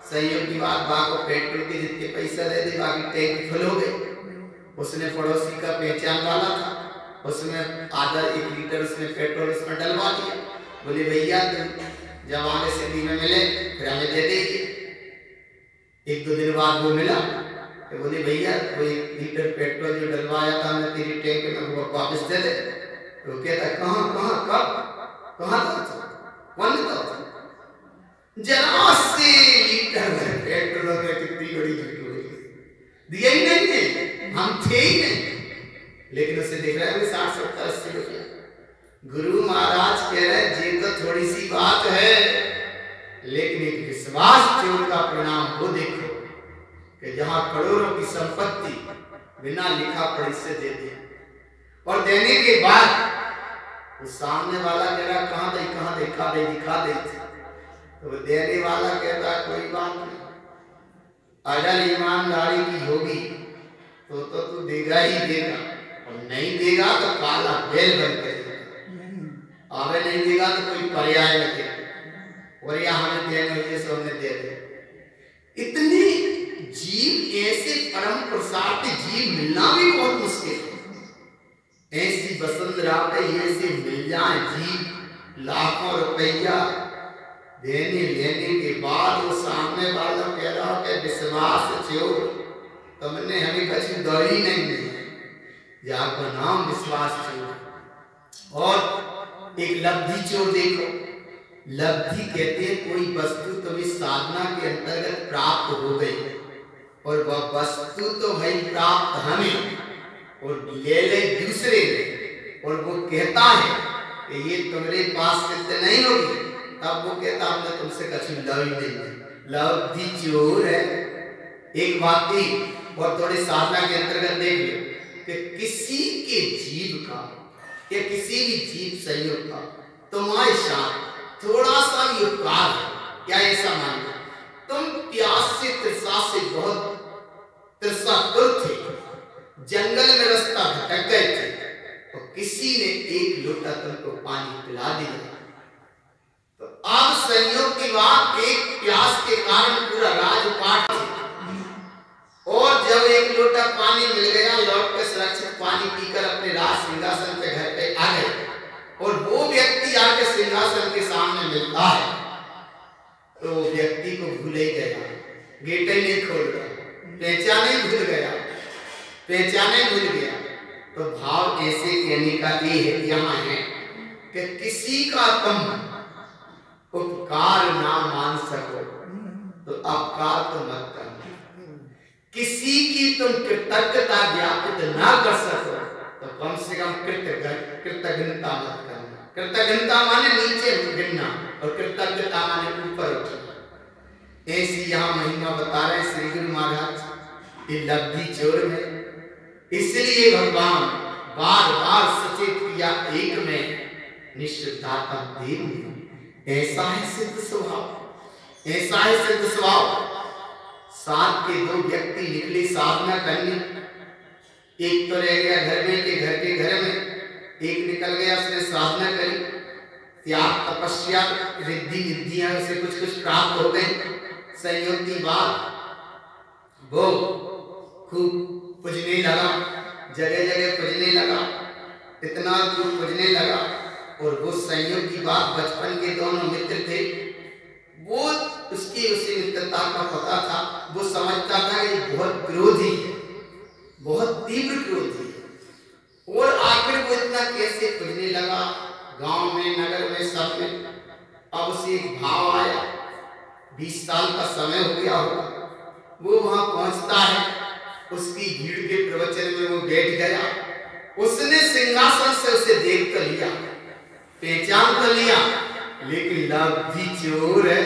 संयोग की बात, बाको पेट्रोल के जितने पैसा दे दे, बाकी टैंक फुल हो गए। उसने पड़ोसी का पहचान वाला था, उसमें आधा 1 लीटर उसने पेट्रोल उसमें डलवा दिया। बोले भैया तुम जब आगे सिटी में मिले फिर हमें दे दीजिए। 1-2 दिन बाद वो मिला तो बोले भैया वो 1 लीटर पेट्रोल जो डलवाया था हमने तेरी टैंक में वो वापस दे दे। तो कहता कहाँ था कौन था? जरा से लीटर पेट्रोल में कितनी बड़ी झूठ हुई, दिया ही नहीं है, हम थे ही नहीं। लेकिन उसे देख रहा है 60, 70, 80 रुपया। गुरु महाराज कह रहे हैं ये तो थोड़ी सी बात है, लेकिन एक विश्वास चोर का परिणाम वो देखो कि जहां करोड़ों की संपत्ति बिना लिखा पढ़ी से दे दी और देने के बाद तो सामने वाला कह रहा कहाँ दे दिखा दे। तो देने वाला कहता कोई बात नहीं, अगर ईमानदारी की होगी तो तू देगा ही देगा, और नहीं देगा तो काला बैल बन करेगा। आगे नहीं देगा तो कोई पर्याय न दे, और या हमें देने ये सब हमें दे दे। इतनी जीव, ऐसे परम प्रसाद जीव मिलना भी बहुत मुश्किल है। ऐसी वसुंधरा पे ऐसे मिल जाए जीव, लाखों रुपया देने लेने के बाद वो सामने वाला कह रहा है विश्वास चोर, तुमने हमें कछु दौड़ी नहीं दी, आपका नाम विश्वास चोर। और एक लब्धि चोर देखो, लब्धि कहते हैं कोई वस्तु तुम्हें साधना के अंतर्गत प्राप्त हो गई, और वह वस्तु तो भाई प्राप्त हमें और ले ले दूसरे ने, और वो कहता है कि ये तुम्हारे पास सिद्ध नहीं होगी, तब वो कहता हमने तुमसे कछु लव ही नहीं। लब्धि चोर है। एक बात थी, और थोड़े साधना के अंतर्गत देख लो कि किसी के जीव का या किसी भी जीव संयोग का तुम्हारे साथ थोड़ा सा भी उपकार है क्या, ऐसा मान लो तुम प्यास से तृषा से बहुत तृषातुर थे, जंगल में रास्ता भटक गए थे, तो किसी ने एक लोटा तुमको पानी पिला दिया, तो अब संयोग की बात एक प्यास के कारण पूरा राजपाट थे, और जब एक लोटा पानी मिल गया, लौट कर सुरक्षित पानी पीकर अपने राज सिंहासन पे घर पे आ गए, और वो व्यक्ति आके सिंहासन के सामने मिलता है, तो व्यक्ति को भूल ही गया, गेट ही नहीं खोल रहा, पहचाने भूल गया। तो भाव ऐसे कहने का ये है, यहाँ है कि किसी का तुम उपकार ना मान सको तो अपकार तो मत करना, किसी की तुम कृतज्ञता ज्ञापित ना कर सको तो कम से कम कृतज्ञता मत करना। कृतज्ञता माने नीचे गिरना, और कृतज्ञता माने ऊपर उठना। ऐसी यहाँ महिमा बता रहे श्री गुरु महाराज, ये लब्धि चोर है। इसलिए भगवान बार बार सचेत किया एक में निश्चितात्म देव में। ऐसा है सिद्ध स्वभाव, ऐसा है सिद्ध स्वभाव। साथ के दो व्यक्ति निकले साधना करने, एक तो रह गया घर में, एक निकल गया उसने साधना करी, त्याग तपस्या रिद्धि विद्या उसे कुछ प्राप्त हो गए। संयोग की बात वो खूब पूजने लगा, जगह पूजने लगा, इतना खूब पूजने लगा, और वो संयोग की बात बचपन के दोनों मित्र थे, वो उसकी उसी मित्रता का पता था, वो समझता था कि बहुत क्रोधी है, बहुत तीव्र क्रोधी है, और आखिर वो इतना कैसे पूजने लगा, गांव में नगर में सब में। अब उसे एक भाव आया, 20 साल का समय हो गया होगा, वो वहां पहुंचता है, उसकी भीड़ के प्रवचन में वो बैठ गया, उसने सिंहासन से उसे देख कर लिया, पहचान कर लिया, लेकिन लब्धि चोर है,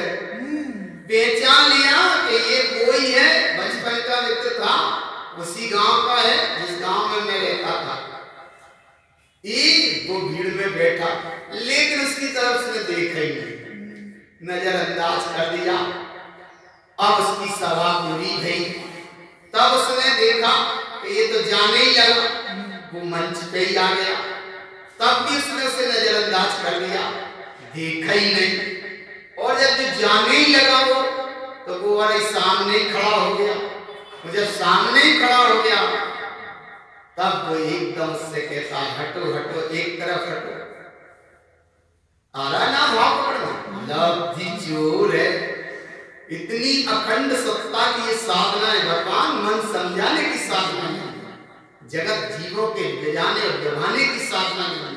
पहचान लिया कि ये कोई है, बचपन का मित्र था, उसी गांव का है जिस गांव में मैं रहता था। एक वो भीड़ में बैठा, लेकिन उसकी तरफ से देखा ही नहीं, नजरअंदाज कर दिया। अब उसकी सभा पूरी गई, तब उसने देखा कि ये तो जाने ही लगा, वो मंच पे ही आ गया, तब भी उसने उसे नजरअंदाज कर दिया, देखा ही नहीं। और जब जाने ही लगा वो, तो वो वाले सामने खड़ा हो गया, वो जब सामने ही खड़ा हो गया, तब वो एकदम से कहता हटो हटो, एक तरफ हटो। आ रहा ना भाव पकड़ना, लब्धि चोर है। इतनी अखंड सत्ता की ये साधना है, भगवान मन समझाने की साधना है, जगत जीवों के बजाने और दबाने की साधना नहीं।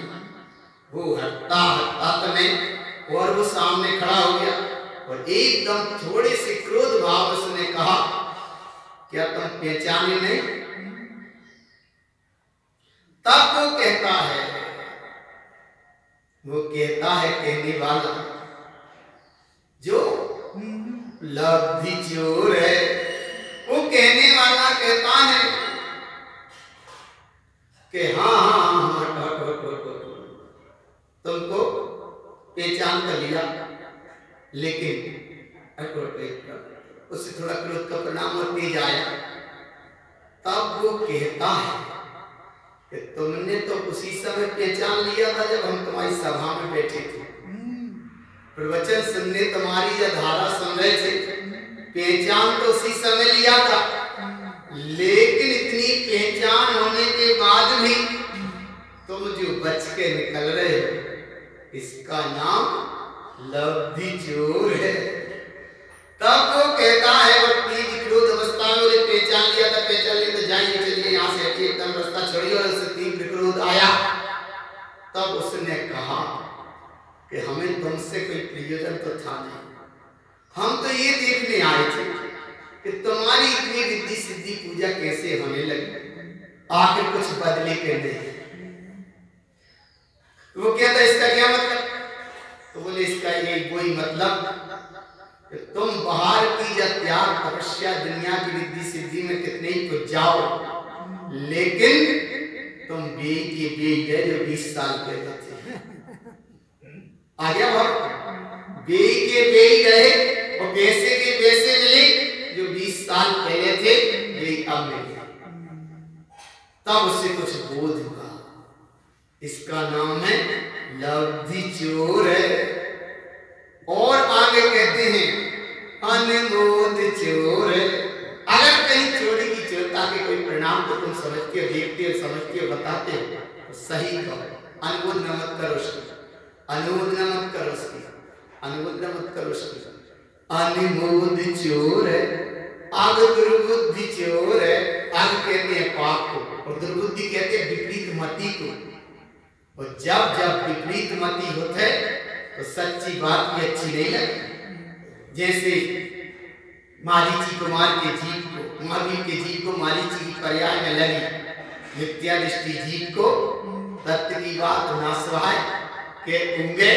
वो हटता तो नहीं, और वो सामने खड़ा हो गया, और एकदम थोड़े से क्रोध भाव उसने कहा, क्या तुम पहचाने नहीं? तब वो कहता है कहने वाला जो लब्धि चोर है, कहने वाला कहता है कि हाँ लेकिन उससे थोड़ा क्रोध का परिणाम और तेज आया। तब वो कहता है कि तुमने तो उसी समय पहचान लिया था जब हम तुम्हारी सभा में बैठे थे, प्रवचन सुनने तुम्हारी या धारा सुन रहे थे, पहचान तो उसी समय लिया था, लेकिन इतनी पहचान होने के बाद भी तुम जो बच के निकल रहे हो, इसका नाम लब्धि चोर है। तब वो कहता है, वो तेज क्रोध अवस्था में उन्हें पहचान लिया था, पहचान लिया तो जाइए चलिए यहाँ से हटिए, एकदम रास्ता छोड़िए। और उससे तीव्र क्रोध आया। तब उसने कहा कि हमें तुमसे कोई प्रयोजन तो था नहीं, हम तो ये देखने आए थे कि तुम्हारी इतनी रिद्धि सिद्धि पूजा कैसे होने लगी, आखिर कुछ बदले के नहीं। वो कहता इसका क्या मतलब? तो बोले इसका ये वही मतलब कि तुम बाहर की या त्याग तपस्या दुनिया की रिद्धि सिद्धि में कितने ही कुछ जाओ, लेकिन तुम बे के बे गए जो 20 साल पहले थे। आ गया भाव? बे के बे गए और पैसे के पैसे मिले जो 20 साल पहले थे, वे अब मिले। तब उससे कुछ बोध हुआ, इसका नाम है लब्धि चोर है। और आगे कहते हैं अनमोद चोर है। अगर कहीं चोरी की चोरता के कोई परिणाम को तुम समझते हो, देखते हो, समझते हो, बताते हो तो सही कहो, अनुमोदना मत करो उसकी, अनुमोदना मत करो उसकी, अनुमोदना मत करो उसकी। अनमोद चोर है, आग दुर्बुद्धि चोर है। आग कहते हैं पाप को और दुर्बुद्धि कहते हैं विपरीत मति को। और जब जब विपरीत मति होते तो सच्ची बात भी अच्छी नहीं लगती। जैसे मारीची को मार के जीव को, महावीर के जीव को मारीची की पर्याय में लगी, मिथ्या दृष्टि जीव को तत्व की बात ना सहाय के उंगे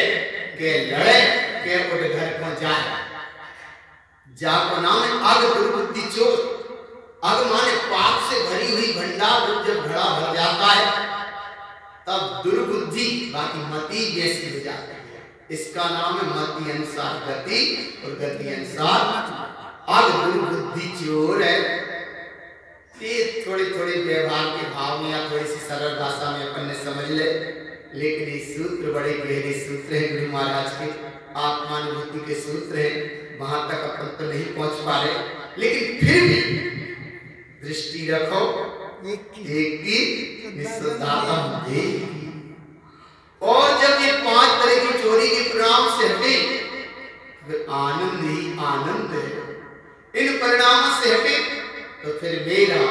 के लड़े के उठ घर को जाए। जाको नाम है अग दुर्बुद्धि चोर। अग माने पाप से भरी हुई भंडार जब घड़ा भर जाता है तब दुर्बुद्धि बाकी मति जैसी हो जाती है। इसका नाम है मति अनुसार गति और गति अनुसार अग दुर्बुद्धि चोर है। ये थोड़े थोड़े व्यवहार के भाव में या थोड़ी सी सरल भाषा में अपन ने समझ ले, लेकिन ये सूत्र बड़े गहरे सूत्र हैं गुरु महाराज के, आत्मानुभूति के सूत्र हैं। वहां तक अपन तो नहीं पहुंच पा रहे, लेकिन फिर भी दृष्टि रखो एक की निस्सदातम देह। और जब ये 5 तरह की चोरी के परिणाम से हटे, फिर आनंद ही आनंद है। इन परिणामों से हटे तो फिर मेरा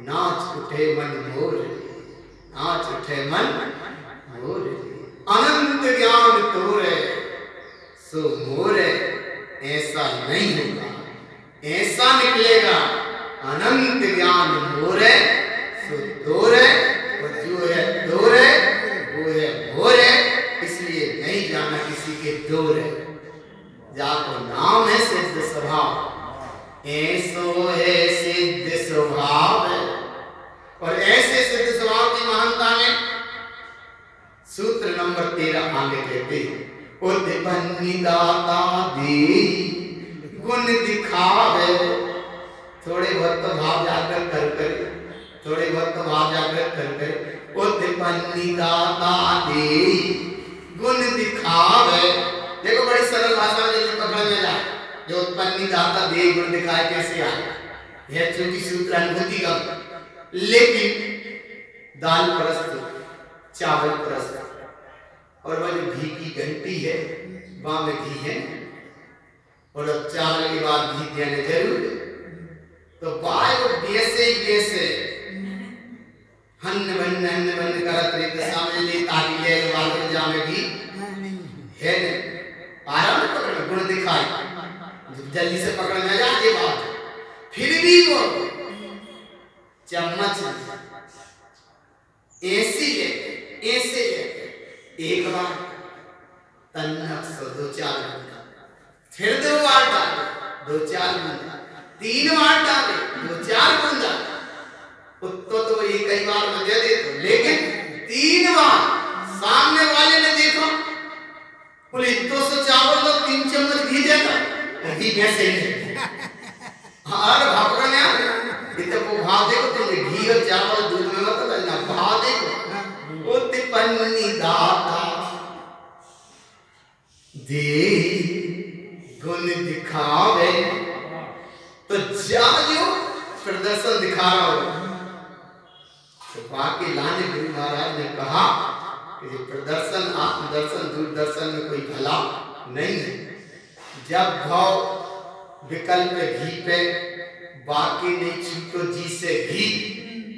नाच उठे मन मोर, नाच उठे मन मोर। अनंत ज्ञान तोरे सो मोरे, ऐसा नहीं होगा, ऐसा निकलेगा अनंत ज्ञान मोरे सो दोरे। और जो है दोरे वो है मोरे, इसलिए नहीं जाना किसी के दोरे। जाको नाम है सिद्ध स्वभाव, ऐसो है सिद्ध स्वभाव। और ऐसे सिद्ध स्वभाव की महानता में सूत्र नंबर 13 आगे कहते हैं, उद्पन्नी दाता दे गुण दिखावे। थोड़े बहुत तो भाव जागृत कर करे, थोड़े बहुत तो भाव जागृत कर करे। उद्पन्नी दाता दे गुण दिखावे। देखो बड़ी सरल भाषा में जैसे पकड़ में जाए, जो उत्पन्नी दाता दे गुण दिखाए कैसे आए, यह छोटी सूत्र अनुभूति का। लेकिन दाल परस्त, चावल परस्त, और वह जो घी की घंटी है वहां में घी है, और अब चावल के बाद घी देने जरूर। तो बाय वो वैसे ही वैसे हन्न बन्न करत रे तो सामने ले ताकि ले वाले जामे घी है ने आराम से पकड़ गुण दिखाई, जल्दी से पकड़ में आ जाए बात। फिर भी वो चम्मच ऐसे एक बार तन्नक सो 2-4 बूंदा, फिर 2 बार डाले 2-4 बूंदा, 3 बार डाले 2-4 बूंदा। तो ये कई बार में दे दे, लेकिन 3 बार सामने वाले ने देखो, बोले 200 चावल तो 3 चम्मच घी देता घी वैसे ही अरे भापड़ा ने इतने वो भाव देखो तुमने घी और चावल दूध में मत डालना भाव देखो वो तिपन्नी दाता दे गुण दिखावे तो जो प्रदर्शन दिखा रहा हो तो बाकी लाने गुरु महाराज ने कहा कि ये प्रदर्शन आत्मदर्शन दूरदर्शन में कोई भला नहीं है। जब भाव विकल्प घी पे बाकी नहीं छूटो जी से घी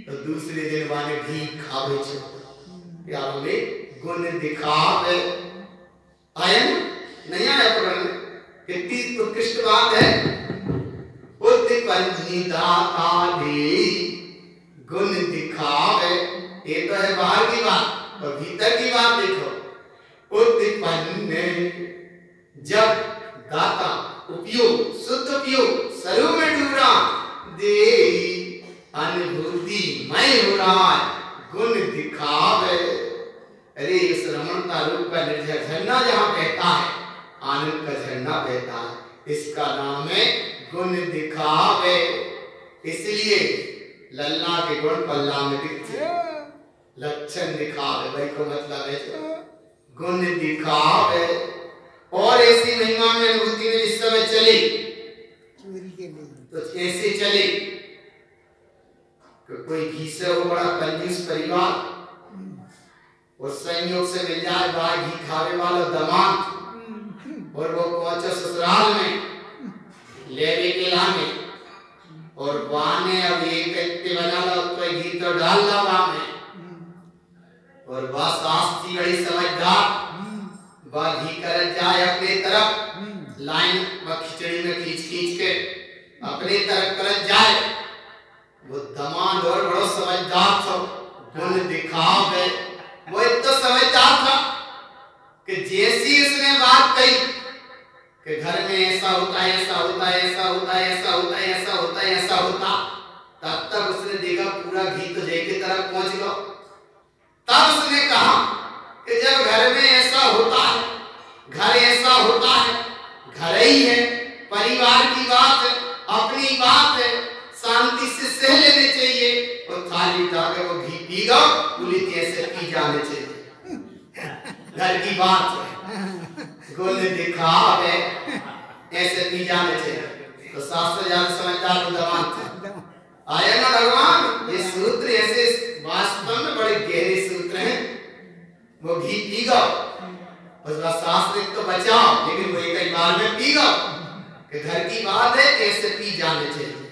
तो दूसरे दिन वाले घी खावे छो क्या बोले गुण दिखावे आयन नहीं आया पुराण कितनी उत्कृष्ट बात है उत्पन्नी दाता दे गुण दिखावे ये तो है बाहर की बात और भीतर की बात देखो उत्पन्न जब दाता उपयोग शुद्ध उपयोग स्वरूप में डूबा दे अनुभूति मैं हो रहा है गुण दिखावे अरे इस रमणता रूप का निर्जर झरना जहाँ बहता है आनंद का झरना बहता है इसका नाम है गुण दिखावे। इसलिए लल्ला के गुण पल्ला में दिखते लक्षण दिखावे भाई को मतलब है गुण दिखावे। और ऐसी महिमा में अनुभूति में इस समय चली तो ऐसे चले कि कोई घी से वो बड़ा कंजूस परिवार और संयोग से मिल जाए बाहर घी खाने वाला दामाद और वो पहुंचे ससुराल में लेवे के लाने और वाने अब एक व्यक्ति बना लो तो घी तो डाल ला में और वह सास थी बड़ी समझदार वह घी कर जाए अपने तरफ लाइन व खिचड़ी में खींच खींच के अपने तरफ कर जाए वो दमाद और बड़ो समझदार था गुण दिखावे वो इतना समझदार था कि जैसी उसने बात कही कि घर में ऐसा होता है ऐसा होता है ऐसा होता है ऐसा होता है ऐसा होता है ऐसा होता तब तक उसने देखा पूरा घी तो जय की तरफ पहुंच गया। तब उसने कहा कि जब घर में ऐसा होता है घर ऐसा होता है घर ही है परिवार की बात है अपनी बात है शांति से सह लेने चाहिए और थाली उठाकर वो घी पीगा पूरी ऐसे पी जाने चाहिए घर की बात है गुण दिखावे ऐसे पी जाने चाहिए तो शास्त्र जान समझदार भगवान आया ना भगवान ये सूत्र ऐसे वास्तव में बड़े गहरे सूत्र हैं वो घी पीगा उसका शास्त्र तो बचाओ लेकिन वो एक बार में पीगा कि घर की बात है ऐसे पी जाने चाहिए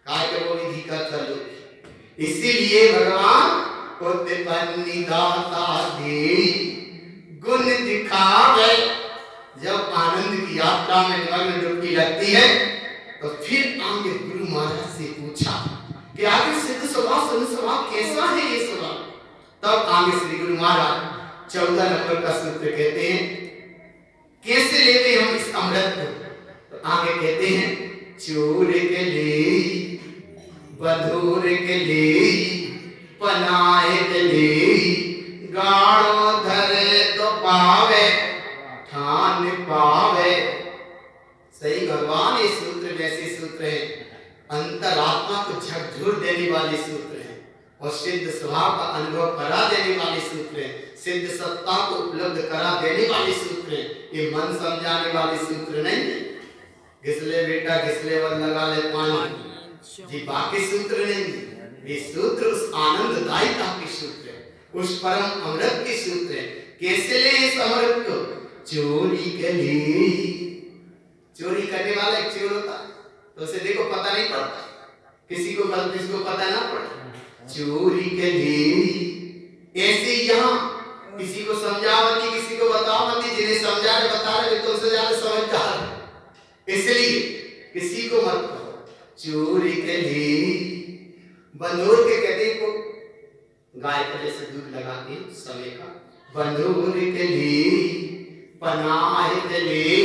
काय के वो विधि का चलो। इसीलिए भगवान उत्पन्नी दाता दे गुण दिखावे। जब आनंद की यात्रा में निमग्न डुबकी लगती है तो फिर आगे गुरु महाराज से पूछा कि आगे सिद्ध स्वभाव सुन स्वभाव कैसा है ये स्वभाव। तब आगे श्री गुरु महाराज 14 नंबर का सूत्र कहते हैं कैसे लेते हम इस अमृत को। तो आगे कहते हैं चोर के ले बधूर के ले पनाहे के ले गाड़ो धरे तो पावे ठान पावे। सही भगवान ये सूत्र वैसे सूत्र है अंतरात्मा को झकझोर देने वाले सूत्र है और सिद्ध स्वभाव का अनुभव करा देने वाले सूत्र है सिद्ध सत्ता को उपलब्ध करा देने वाले सूत्र है। ये मन समझाने वाले सूत्र नहीं है घिसले बेटा घिसले वर लगा ले पानी जी बाकी सूत्र नहीं है। ये सूत्र उस आनंददायिता के सूत्र है उस परम अमृत के सूत्र है। कैसे ले इस अमृत को चोरी के लिए चोरी करने वाला एक चोर होता तो उसे देखो पता नहीं पड़ता किसी को पता ना पड़ता चोरी के लिए। ऐसे यहाँ किसी को समझाओ मत किसी को बताओ मत जिन्हें समझा रहे बता रहे तुमसे ज्यादा समझदार इसलिए किसी को मत कहो चोरी के लिए। बंदूर के कहते को गाय को जैसे दूध लगाती है समय का बंदूर के लिए पनाह के लिए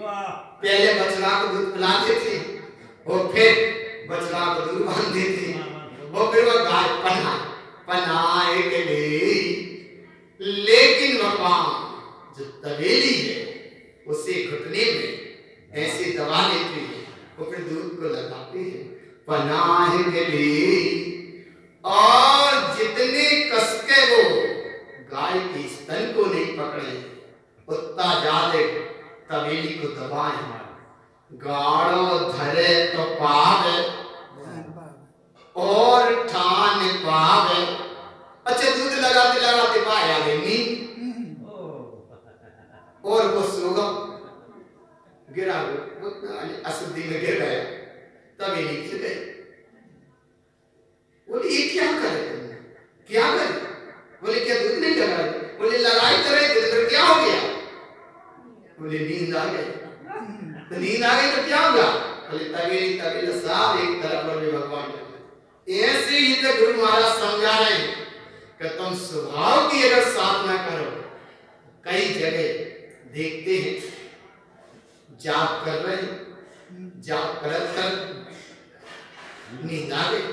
पहले बछड़ा को दूध पिलाते थे और फिर बछड़ा को दूध बांधते थे और फिर वो गाय पनाह के लिए। लेकिन भगवान जो तवेली है उसे घुटने में पनाह के लिए, और जितने कसके वो गाय के स्तन को नहीं पकड़े उतना ज्यादा तवेली को दबाए। गाड़ो धरे तो पावे और ठान पावे। अच्छा, दूध लगाते लगाते पाया नींद, और वो सोगा गिरा, वो अशुद्धि में गिर गया, तवेली गिर गई। बोले ये क्या करे तुमने, क्या करे? बोले क्या दूध नहीं लगाई? बोले लगाई तो रहे थे, फिर क्या हो गया? बोले नींद आ गई। तो नींद आ गई तो क्या होगा? बोले तवेली तवेली साफ एक तरफ और भगवान। ऐसे ही तो गुरु महाराज समझा रहे हैं कि तुम स्वभाव की अगर साधना करो, कई जगह देखते हैं जाप कर रहे हैं, जाप कर नींद आ गई,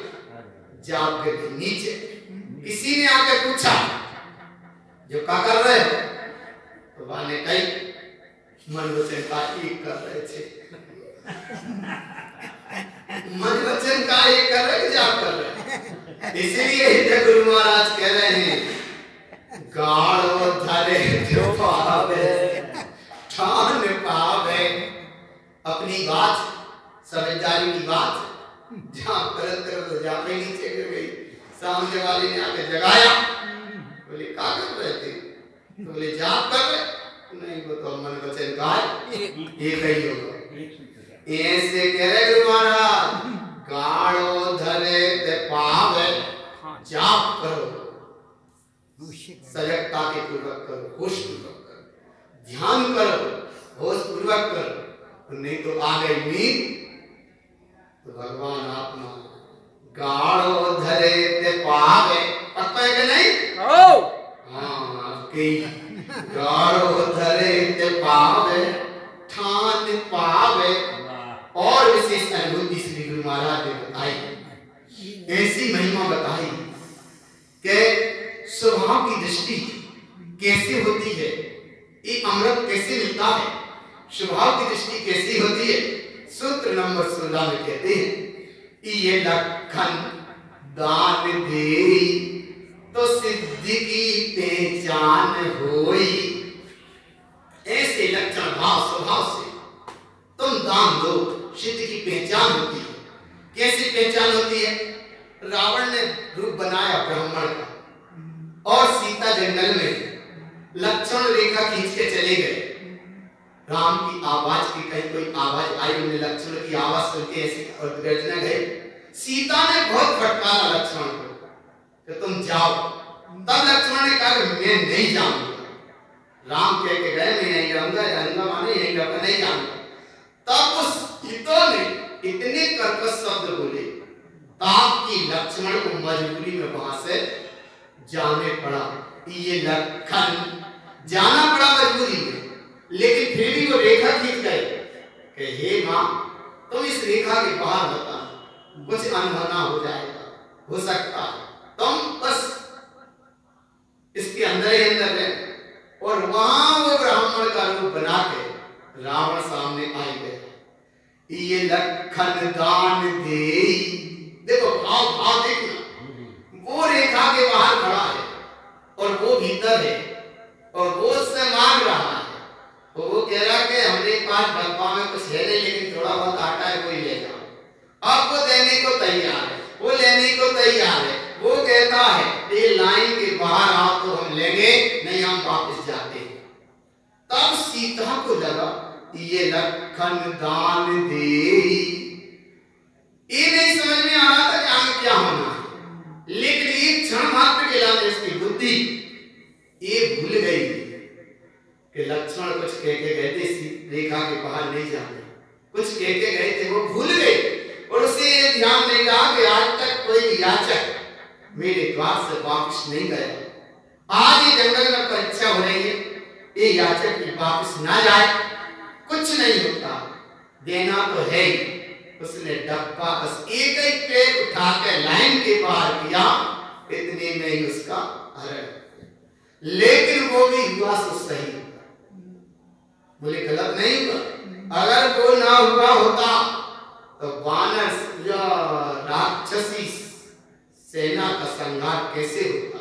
जाप के नीचे किसी ने आके पूछा जो क्या कर रहे हो? तो वाने कही मन वचन का एक कर रहे थे। मन वचन का एक कर रहे, जाप कर रहे। इसलिए गुरु महाराज कह रहे हैं गाड़ो धरे जो पावे ठान पावे। अपनी बात, समझदारी की बात जहाँ करत करत जा पे नीचे गिर गई। सामने वाले ने आके जगाया, बोले क्या कर रहे थे? तो बोले जाप कर रहे। नहीं, वो तो मन वचन का एक ही होगा। ऐसे कह रहे गुरु महाराज, गाड़ो धरे ते पावे, जाप करो, सजगता के पूर्वक करो, होश पूर्वक करो, ध्यान करो, होश पूर्वक करो। नहीं तो आ गई नींद तो भगवान अपना गाड़ो धरे ते पावे। पता है कि नहीं? हाँ, आपके गाड़ो धरे ते पावे ठान पावे। और विशेष अनुभूति श्री गुरु महाराज ने बताई, ऐसी महिमा बताई कि स्वभाव की दृष्टि कैसे होती है, ये अमृत कैसे मिलता है, स्वभाव की दृष्टि कैसी होती है। सूत्र नंबर 16 में कहते हैं, ये लखन दान दे तो सिद्धि की पहचान होई। ऐसे लक्षण भाव स्वभाव से तुम दान दो, सिद्धि की पहचान होती है। कैसी पहचान होती है? रावण ने रूप बनाया ब्राह्मण का और सीता जंगल में लक्ष्मण रेखा खींच के चले गए। राम की आवाज की कहीं कोई आवाज आई, उन्हें लक्ष्मण की आवाज सुन के ऐसे गर्जना गए। सीता ने बहुत फटकारा लक्ष्मण को कि तुम जाओ। तब लक्ष्मण ने कहा मैं नहीं जाऊंगा। राम कह के गए मैं नहीं जाऊंगा, जाऊंगा माने यही जाऊंगा, नहीं जाऊंगा। तब उस हितों ने इतने कर्कश शब्द बोले ताकि लक्ष्मण को मजबूरी में वहां से जाने पड़ा। ये लखन जाना पड़ा मजबूरी में, लेकिन फिर भी वो रेखा खींच गए कि हे मां तुम इस रेखा के बाहर बता, कुछ अनहोना हो जाएगा, हो सकता है, तुम बस इसके अंदर ही अंदर है। और वहां वो ब्राह्मण का रूप बना के रावण सामने आई गए। ये लखन दान दे, देखो भाव भाव देखना, वो रेखा के बाहर खड़ा है और वो भीतर है और वो उससे मांग रहा है। तो वो कह रहा कि हमरे पास डब्बा में कुछ है नहीं, लेकिन थोड़ा बहुत आटा है, कोई ले जाओ। अब वो देने को तैयार है, वो लेने को तैयार है। वो कहता है ये लाइन के बाहर आओ तो हम लेंगे, नहीं हम वापस जाते हैं। तब सीता को लगा ये लखन दान दे। ये नहीं समझ में आ रहा था कि आगे क्या होना है, लेकिन एक क्षण मात्र के लिए उसकी बुद्धि ये भूल गई कि लक्ष्मण कुछ कह के गए थे, रेखा के बाहर नहीं जाने, कुछ कह के गए थे, वो भूल गए। और उसे ये ध्यान नहीं रहा कि आज तक कोई याचक मेरे द्वार से वापस नहीं गया। आज ये जंगल में परीक्षा हो रही है, ये याचक की वापस ना जाए, कुछ नहीं होता, देना तो है ही। उसने डब्बा बस एक एक पैर उठा के लाइन के बाहर किया, इतने में ही उसका हरण। लेकिन वो भी हुआ तो सही, बोले गलत नहीं हुआ। अगर वो ना हुआ होता तो वानर या राक्षसी सेना का संहार कैसे होता?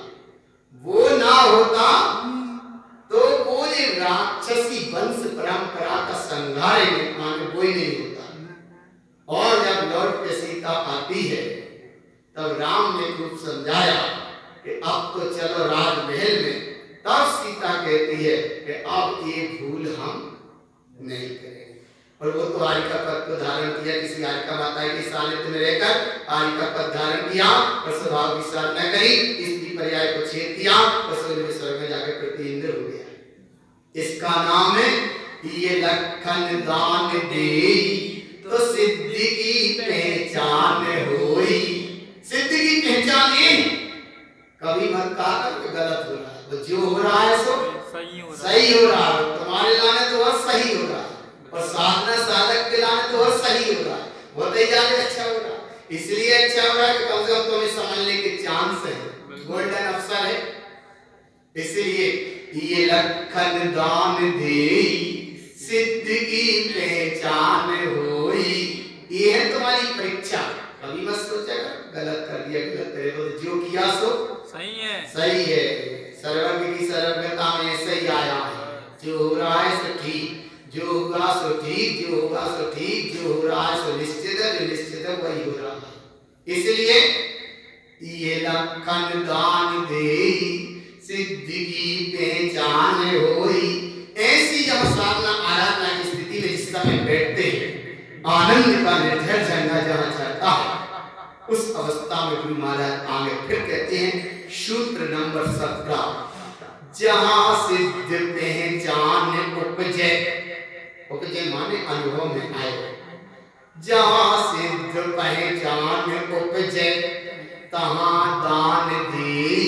वो ना होता तो पूरी राक्षसी वंश परंपरा का संहार कोई नहीं होता। और जब लौट के सीता आती है तब राम ने खूब समझाया कि अब तो चलो राजमहल में। तब सीता कहती है कि अब ये भूल हम नहीं करेंगे। और वो तो आर्य का पद को धारण किया, किसी आर्य का माता के सानिध्य में रहकर आर्य का पद धारण किया और स्वभाव की साथ न करी, स्त्री पर्याय को छेद किया और स्वर्ग में जाकर प्रति इंद्र हो गया। इसका नाम है ये लखन दान दे तो सिद्धि की पहचान होई। सिद्धि की पहचान ये कभी मत कहा कि गलत हो रहा है, वो जो हो रहा है सो सही हो रहा है। तुम्हारे लाने तो वह सही हो रहा है और साधना साधक के लाने तो वह सही हो रहा है, बहुत ही ज्यादा अच्छा हो रहा है। इसलिए अच्छा हो रहा है कि कम से कम तुम्हें समझने के चांस है, गोल्डन अवसर है। इसलिए ये लखन दान दे सिद्धि की पहचान होई। ये है तुम्हारी परीक्षा। कभी मत सोचा गलत कर दिया, गलत करे तो जो किया सो सही है, सही है। सर्वज्ञ की सर्वज्ञता में सही आया है। जो हो रहा है सो ठीक, जो होगा सो ठीक, जो होगा सो ठीक, जो हो रहा है सो निश्चित है, जो निश्चित है वही हो रहा है। इसलिए ये लखन दान दे सिद्धि की पहचान होई। ऐसी जब साधना आराधना की स्थिति में जिस समय बैठते हैं, आनंद का निर्झर झरना जहाँ चढ़ता है, उस अवस्था में गुरु महाराज आगे फिर कहते हैं सूत्र नंबर 17, जहाँ सिद्ध पहचान उपजे, उपजे माने अनुभव में आए। जहाँ सिद्ध पहचान उपजे तहाँ दान दे,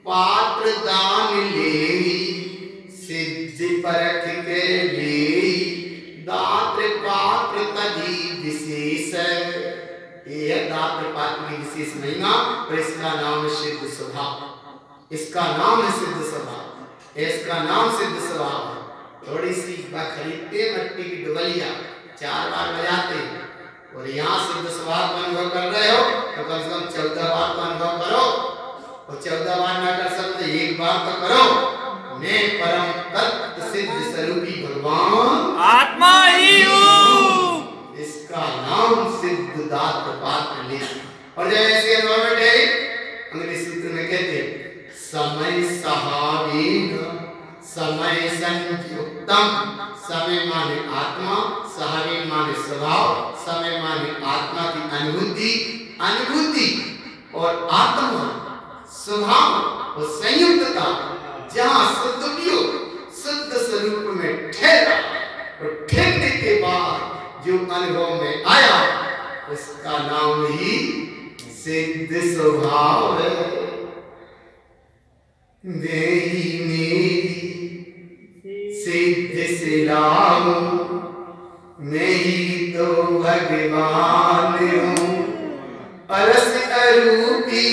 पात्र दान ले सिद्धि परख के ले, दात्र पात्र तदी विशेष। ये दात्र पात्र की विशेष महिमा और इसका नाम है सिद्ध स्वभाव। इसका नाम है सिद्ध स्वभाव, इसका नाम सिद्ध स्वभाव। थोड़ी सी खरीदते मट्टी की डुबलिया 4 बार बजाते और यहाँ सिद्ध स्वभाव का अनुभव कर रहे हो तो कम से कम 14 बार का अनुभव करो। और 14 बार ना कर सकते 1 बार तो करो। मैं परम तत्व सिद्ध स्वरूपी भगवान आत्मा ही हूँ, इसका नाम सिद्ध दात्र पात्र ले। और जब ऐसे अनुभव में ठहरे, अंग्रेजी सूत्र में कहते समय सहावीन समय संयुक्तम। समय माने आत्मा, सहावी माने स्वभाव, समय माने आत्मा की अनुभूति, अनुभूति और आत्मा स्वभाव और संयुक्तता। जहाँ शुद्ध उपयोग शुद्ध स्वरूप में ठहरा और ठहरने के बाद जो अनुभव में आया उसका नाम ही सिद्ध स्वभाव है। देही मेरी सिद्ध सिलाम, मैं ही तो भगवान हूँ। अरस अरूपी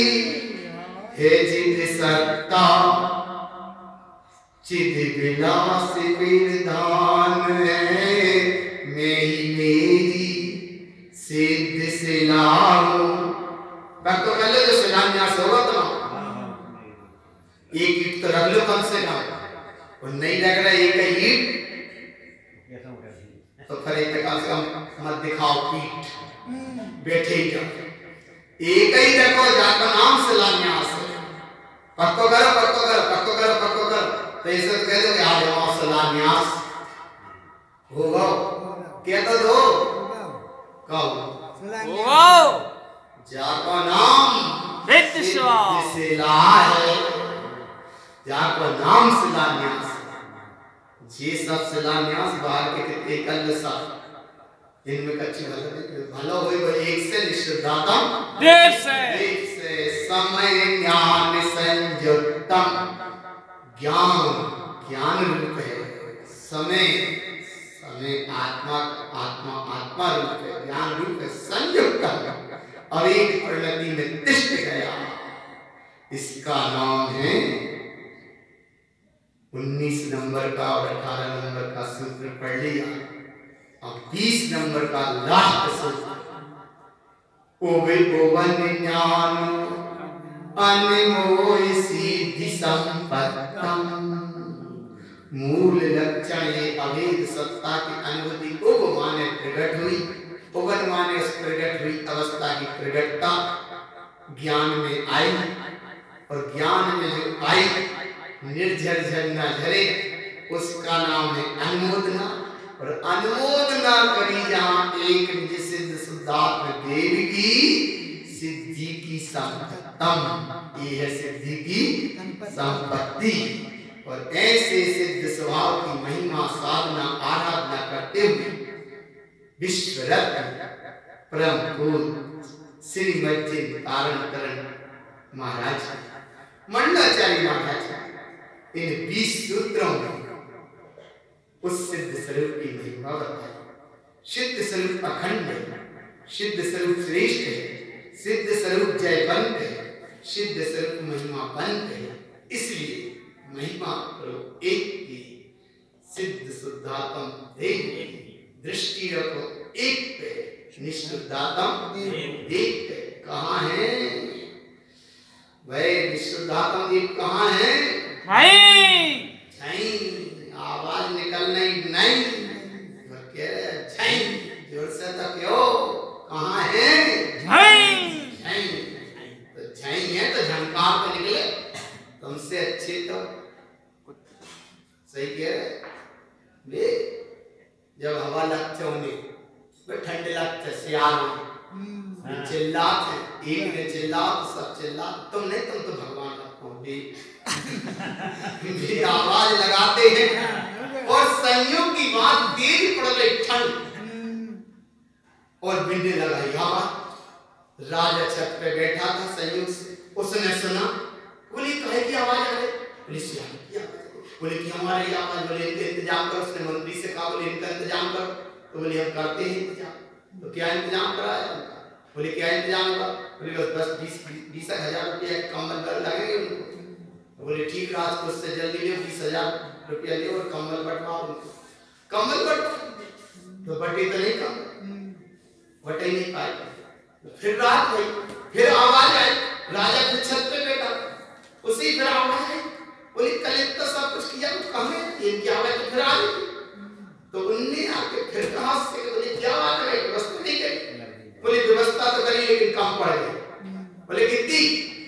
है जिद सत्ता, चिद विलास विधान है। मैं ही मेरी सिद्ध सिलाम। भक्तों कर लो जो शिलान्यास होगा तो एक ईट तो रख लो कम से कम, और नहीं लग रहा एक ईट तो फिर एक कम से कम मत दिखाओ पीठ, बैठे ही जाओ। एक ही रखो जाकर नाम शिलान्यास है। पक्को करो पक्को करो पक्को करो पक्को करो तो ऐसे तो कह दो कि आज हमारा शिलान्यास होगा। क्या तो दो कहो जाको नाम शिला है, जाको नाम शिलान्यास। ये सब शिलान्यास बाहर के कितने कल्ल सब इनमें कच्चे भलो हुए वो एक से निश्चितातम देव से समय ज्ञान संयुक्तम। ज्ञान ज्ञान रूप है, समय समय आत्मा आत्मा आत्मा रूप है, ज्ञान रूप है, संयुक्त और एक परिणति में तिष्ठ गया। इसका नाम है 19 नंबर का और 18 नंबर का सूत्र पढ़ लिया। अब 20 नंबर का लास्ट सूत्र, ओवे ओवन ज्ञान अनमोय सिद्धि संपत्तम, मूल लक्षण ये अभेद सत्ता की अनुभूति। उप माने प्रकट हुई, उवन माने उस प्रकट हुई अवस्था की प्रकटता ज्ञान में आई, और ज्ञान में जो आई निर्झर झर न झरे उसका नाम है अनुमोदना। और अनुमोदना करी जहां एक निज सिद्ध शुद्धात्म देव की सिद्धि की संपत्तम, ये है सिद्धि की संपत्ति। और ऐसे सिद्ध स्वभाव की महिमा साधना आराधना करते हुए विश्व रत्न परम पूज्य श्रीमती तारण करण महाराज मंडलाचार्य महाराज इन 20 सूत्रों में उस सिद्ध स्वरूप की महिमा बताई। सिद्ध स्वरूप अखंड है, सिद्ध स्वरूप श्रेष्ठ है, सिद्ध स्वरूप जयवंत है, सिद्ध स्वरूप महिमावंत है। इसलिए महिमा करो एक की, सिद्ध शुद्धात्म देव की दृष्टि रखो एक पे, निशुद्धात्म एक पे। कहाँ है भाई निशुद्धात्म देव, कहाँ है भाई? आवाज निकल नहीं, कह रहे जोर से तो क्यों, कहाँ है तो झई है तो झंकार तो निकले, तुमसे अच्छे तो सही कह रहे बे। जब हवा लगते होने ठंडे लगते सियाल चिल्लाते, एक ने चिल्ला तो सब चिल्ला, तुम नहीं, तुम तो भगवान रखो भी आवाज लगाते हैं। और संयोग की बात तेज पड़ गई ठंड और बिंदे लगाई हवा। राजा छत पे बैठा था संयोग से, उसने सुना, बोले कहे की आवाज आ रही, पुलिस की आवाज, बोले कि हमारी आवाज, बोले इनका इंतजाम करो। उसने मंत्री से कहा, बोले इनका इंतजाम करो, तो बोले हम करते हैं इंतजाम। तो क्या इंतजाम कराया उनका? बोले क्या इंतजाम होगा? बोले बस 20,000 रुपया कंबल लगेंगे उनको। बोले ठीक, रात को उससे जल्दी ले 20,000 रुपया ले और कंबल बंटवाओ उनको। कंबल बंटवाओ तो बटे तो नहीं, कंबल बटे नहीं पाए। तो फिर रात हुई, फिर आवाज आई, राजा फिर छत पे बैठा, उसी फिर आवाज आई, बोले कल तो सब कुछ किया, कुछ कम है, इनकी आवाज तो फिर आ गई। तो उनने आके फिर कहा से, बोले क्या बात है, व्यवस्था नहीं करी? बोले व्यवस्था तो करी लेकिन कम पड़ गई। बोले कितनी?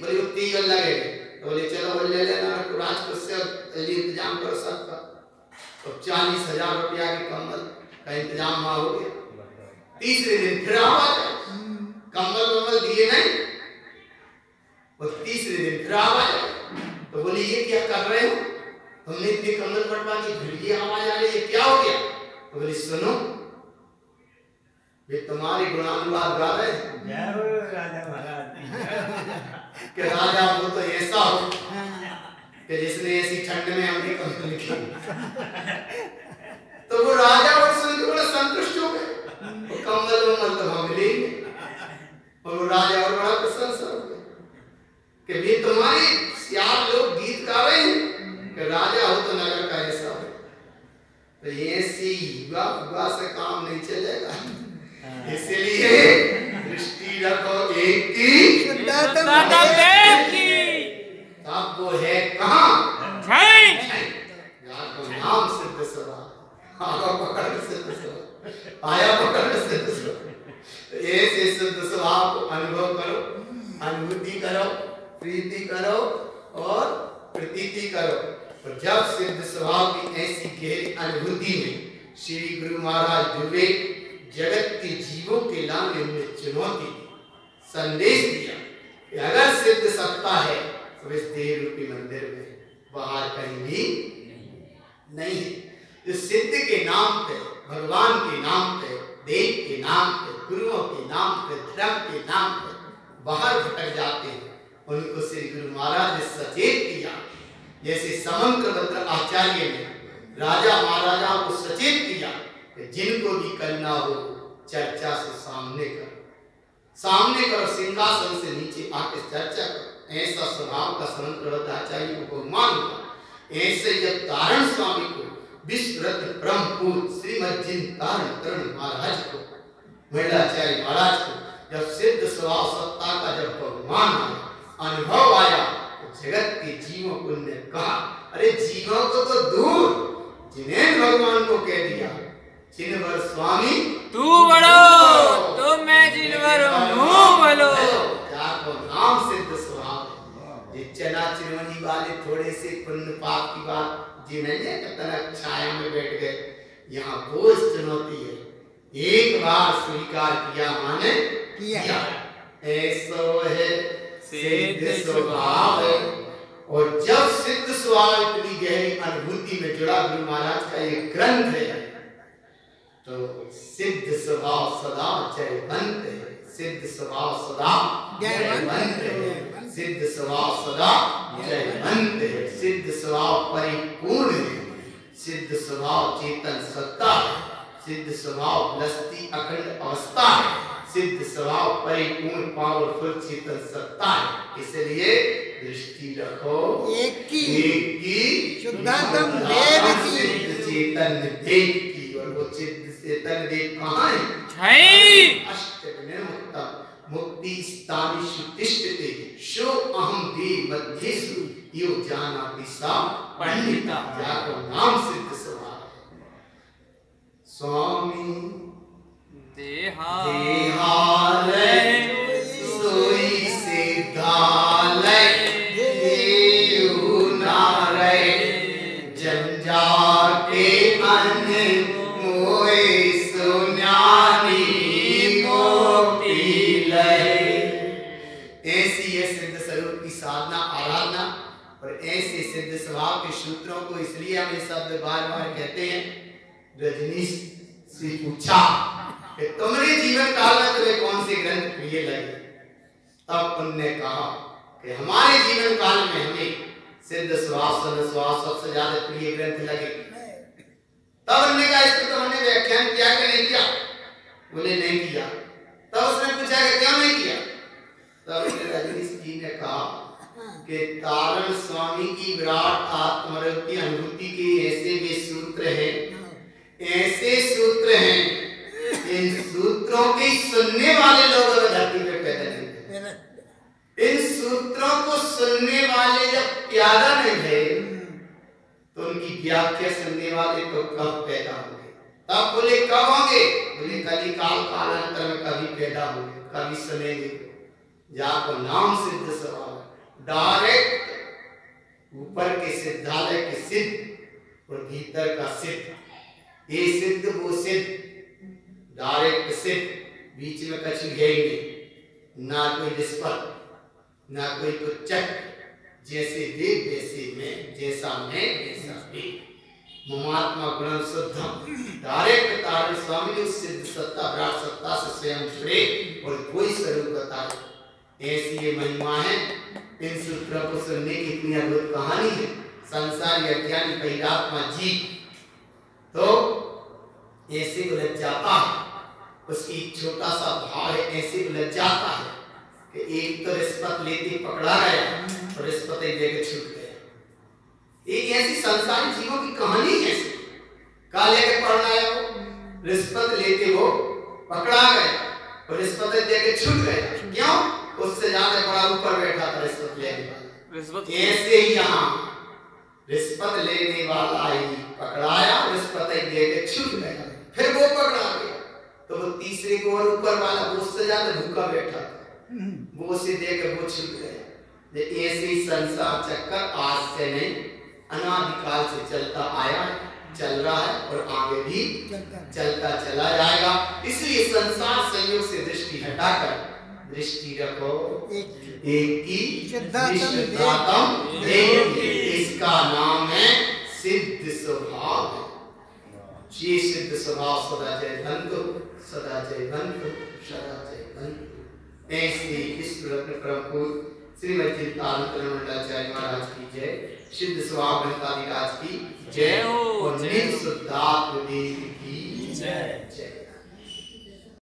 बोले उतनी लगेगी। तो बोले चलो बोल ले लेना, तो राज को से इंतजाम करो सबका। तो 40,000 रुपया के कंबल का इंतजाम वहां हो गया। तीसरे दिन फिर आवाज आई, कंबल दिए नहीं, और तीसरे दिन फिर आवाज आई। तो बोले ये क्या कर रहे हो, तुमने इतने कंबल बंटवा दी, फिर ये आवाज आ रही है, क्या हो गया? तो बोले सुनो, वे तुम्हारी गुणानुवाद गा रहे हैं कि राजा वो तो ऐसा हो कि जिसने ऐसी ठंड में हमने कंबल लिखी। तो वो राजा और सुन के बड़ा संतुष्ट हो गए, वो कंबल तो हम लेंगे। और वो राजा और बड़ा प्रसन्न हो गया कि भी तुम्हारी सियार लोग गीत गा रहे हैं कि राजा हो तो नगर का ऐसा हो। तो ऐसी युवा से काम नहीं चलेगा, इसलिए दृष्टि रखो एक की, तब वो है कहाँ? नाम सिद्ध सभा, आया पकड़ सिद्ध सभा, आया पकड़ सिद्ध सभा। ऐसे सिद्ध स्वभाव को अनुभव करो, अनुभूति करो, प्रीति करो और प्रतीति करो। और जब सिद्ध स्वभाव की ऐसी गहरी अनुभूति में श्री गुरु महाराज डूबे, जगत के जीवों के लाने में चुनौती संदेश दिया कि अगर सिद्ध सत्ता है तो इस देह रूपी मंदिर में, बाहर कहीं भी नहीं है। जो सिद्ध के नाम पे, भगवान के नाम पे, देव के नाम पे, गुरुओं के नाम पे, धर्म के नाम पे बाहर भटक जाते हैं, उनको श्री गुरु महाराज ने सचेत किया। जैसे समंत्र आचार्य ने राजा महाराजा को सचेत किया कि जिनको भी करना हो चर्चा से सामने करो, सामने करो, सिंहासन से नीचे आके चर्चा करो। ऐसा स्वभाव का समंत्र आचार्य को बहुमान हुआ। ऐसे जब तारण स्वामी को विश्व रत्न परम पूज्य श्रीमद जिनतारण तरण महाराज को, महिलाचार्य महाराज को जब सिद्ध स्वभाव सत्ता का जब भगवान अनुभव आया तो जगत के जीवों को ने कहा, अरे जीवों को तो दूर, जिन्हें भगवान को कह दिया, जिनवर स्वामी तू बड़ो तो मैं जिनवर हूँ बलो। जाको नाम सिद्ध स्वभाव, जिचना चिरवनी वाले थोड़े से पुण्य पाप की बात जिन्हें कतनक छाया में बैठ गए, यहाँ बोझ चुनौती है, एक बार स्वीकार किया माने किया, ऐसो है सिद्ध स्वभाव है। और जब सिद्ध स्वभाव इतनी गहरी अनुभूति में जुड़ा, गुरु महाराज का ये ग्रंथ है, तो सिद्ध स्वभाव सदा जयवंत है, सिद्ध स्वभाव सदा जयवंत है, सिद्ध स्वभाव सदा जयवंत है, सिद्ध स्वभाव परिपूर्ण है, सिद्ध स्वभाव चेतन सत्ता है, सिद्ध स्वभाव लस्ती अखंड अवस्था है, सिद्ध स्वभाव परिपूर्ण पावरफुल चेतन सत्ता है। इसलिए दृष्टि रखो एक की शुद्धात्म देव की, सिद्ध चेतन देव की, और वो सिद्ध चेतन देव कहाँ है? अष्टविनिर्मुक्तम मुक्ति स्थानेषु तिष्ठते शो अहम देव मध्येषु यो जानाति सा पंडिता। जाको नाम सिद्ध स्वभाव। स्वामी देहालय सोई सिद्धालय देव नारय जंजाटे अन्य मोए सुन्यानी गोपीलय। ऐसी है सिद्ध स्वरूप की साधना आराधना, और ऐसे सिद्ध स्वभाव के सूत्रों को इसलिए हम ये शब्द बार बार कहते हैं। रजनीश से पूछा कि तुम्हारे जीवन काल में तुम्हें कौन से ग्रंथ प्रिय लगे, तब उनने कहा कि हमारे जीवन काल में हमें सिद्ध स्वभाव सबसे ज्यादा प्रिय ग्रंथ लगे। तब उन्होंने कहा इसको तुमने व्याख्यान किया कि नहीं किया? बोले नहीं किया। तब उसने पूछा कि क्यों नहीं किया? तब रजनीश जी ने कहा कि तारण स्वामी की विराट आत्मरूप की अनुभूति के ऐसे वे सूत्र हैं, ऐसे सूत्र हैं, इन सूत्रों के सुनने वाले लोग अगर धरती पे पैदा नहीं हुए, इन सूत्रों को सुनने वाले जब पैदा नहीं हुए तो उनकी व्याख्या सुनने वाले तो कब पैदा होंगे? तब बोले कब होंगे? बोले कली काल कालांतर में कभी पैदा होंगे, कभी सुनेंगे। जाको नाम सिद्ध स्वभाव, डायरेक्ट ऊपर के सिद्धालय के सिद्ध और भीतर का सिद्ध, ये सिद्ध वो सिद्ध, डायरेक्ट सिद्ध, बीच में कुछ है ही नहीं, ना कोई निष्पत, ना कोई कुचक, जैसे देव वैसे मैं, जैसा मैं वैसा देव, ममात्मा गुणम शुद्धम। डायरेक्ट तारण स्वामी उस सिद्ध सत्ता विराट सत्ता से स्वयं जुड़े और कोई स्वरूप बताए। ऐसी ये महिमा है। इन सूत्रों को सुनने की इतनी अद्भुत कहानी है। संसार अज्ञानी परिरात्मा जी तो ऐसे उलझ जाता है, उसकी छोटा सा भाव है, ऐसे उलझ जाता है कि एक तो रिश्वत लेते पकड़ा गया और रिश्वत एक जगह छूट गया। एक ऐसी संसारी जीवों की कहानी है। कहा लेके पढ़ना है, वो रिश्वत लेते वो पकड़ा गया और रिश्वत एक जगह छूट गया। क्यों? उससे ज्यादा बड़ा ऊपर बैठा था रिश्वत लेने वाला। ऐसे ही यहाँ रिश्वत लेने वाला ही पकड़ाया, रिश्वत एक जगह छूट गया, फिर वो पकड़ा गया तो वो तीसरे को और ऊपर वाला वो उससे ज्यादा भूखा बैठा था, वो उसे देकर वो छूट गया। ऐसे ही संसार चक्कर आज से नहीं, अनादिकाल से चलता आया, चल रहा है और आगे भी चलता चला जाएगा। इसलिए संसार संयोग से दृष्टि हटाकर दृष्टि रखो एक की शुद्धात्म देव की। इसका नाम है सिद्ध स्वभाव। ये सिद्ध स्वभाव सदा जयवंतु, सदा जयवंतु, सदा जयवंतु। ऐसे विश्व रत्न प्रभु श्रीमद चिंतामणि मंडलाचार्य महाराज की जय, सिद्ध स्वभाव ग्रंथाधिराज की जय और नित्य शुद्धात्म देव की जय।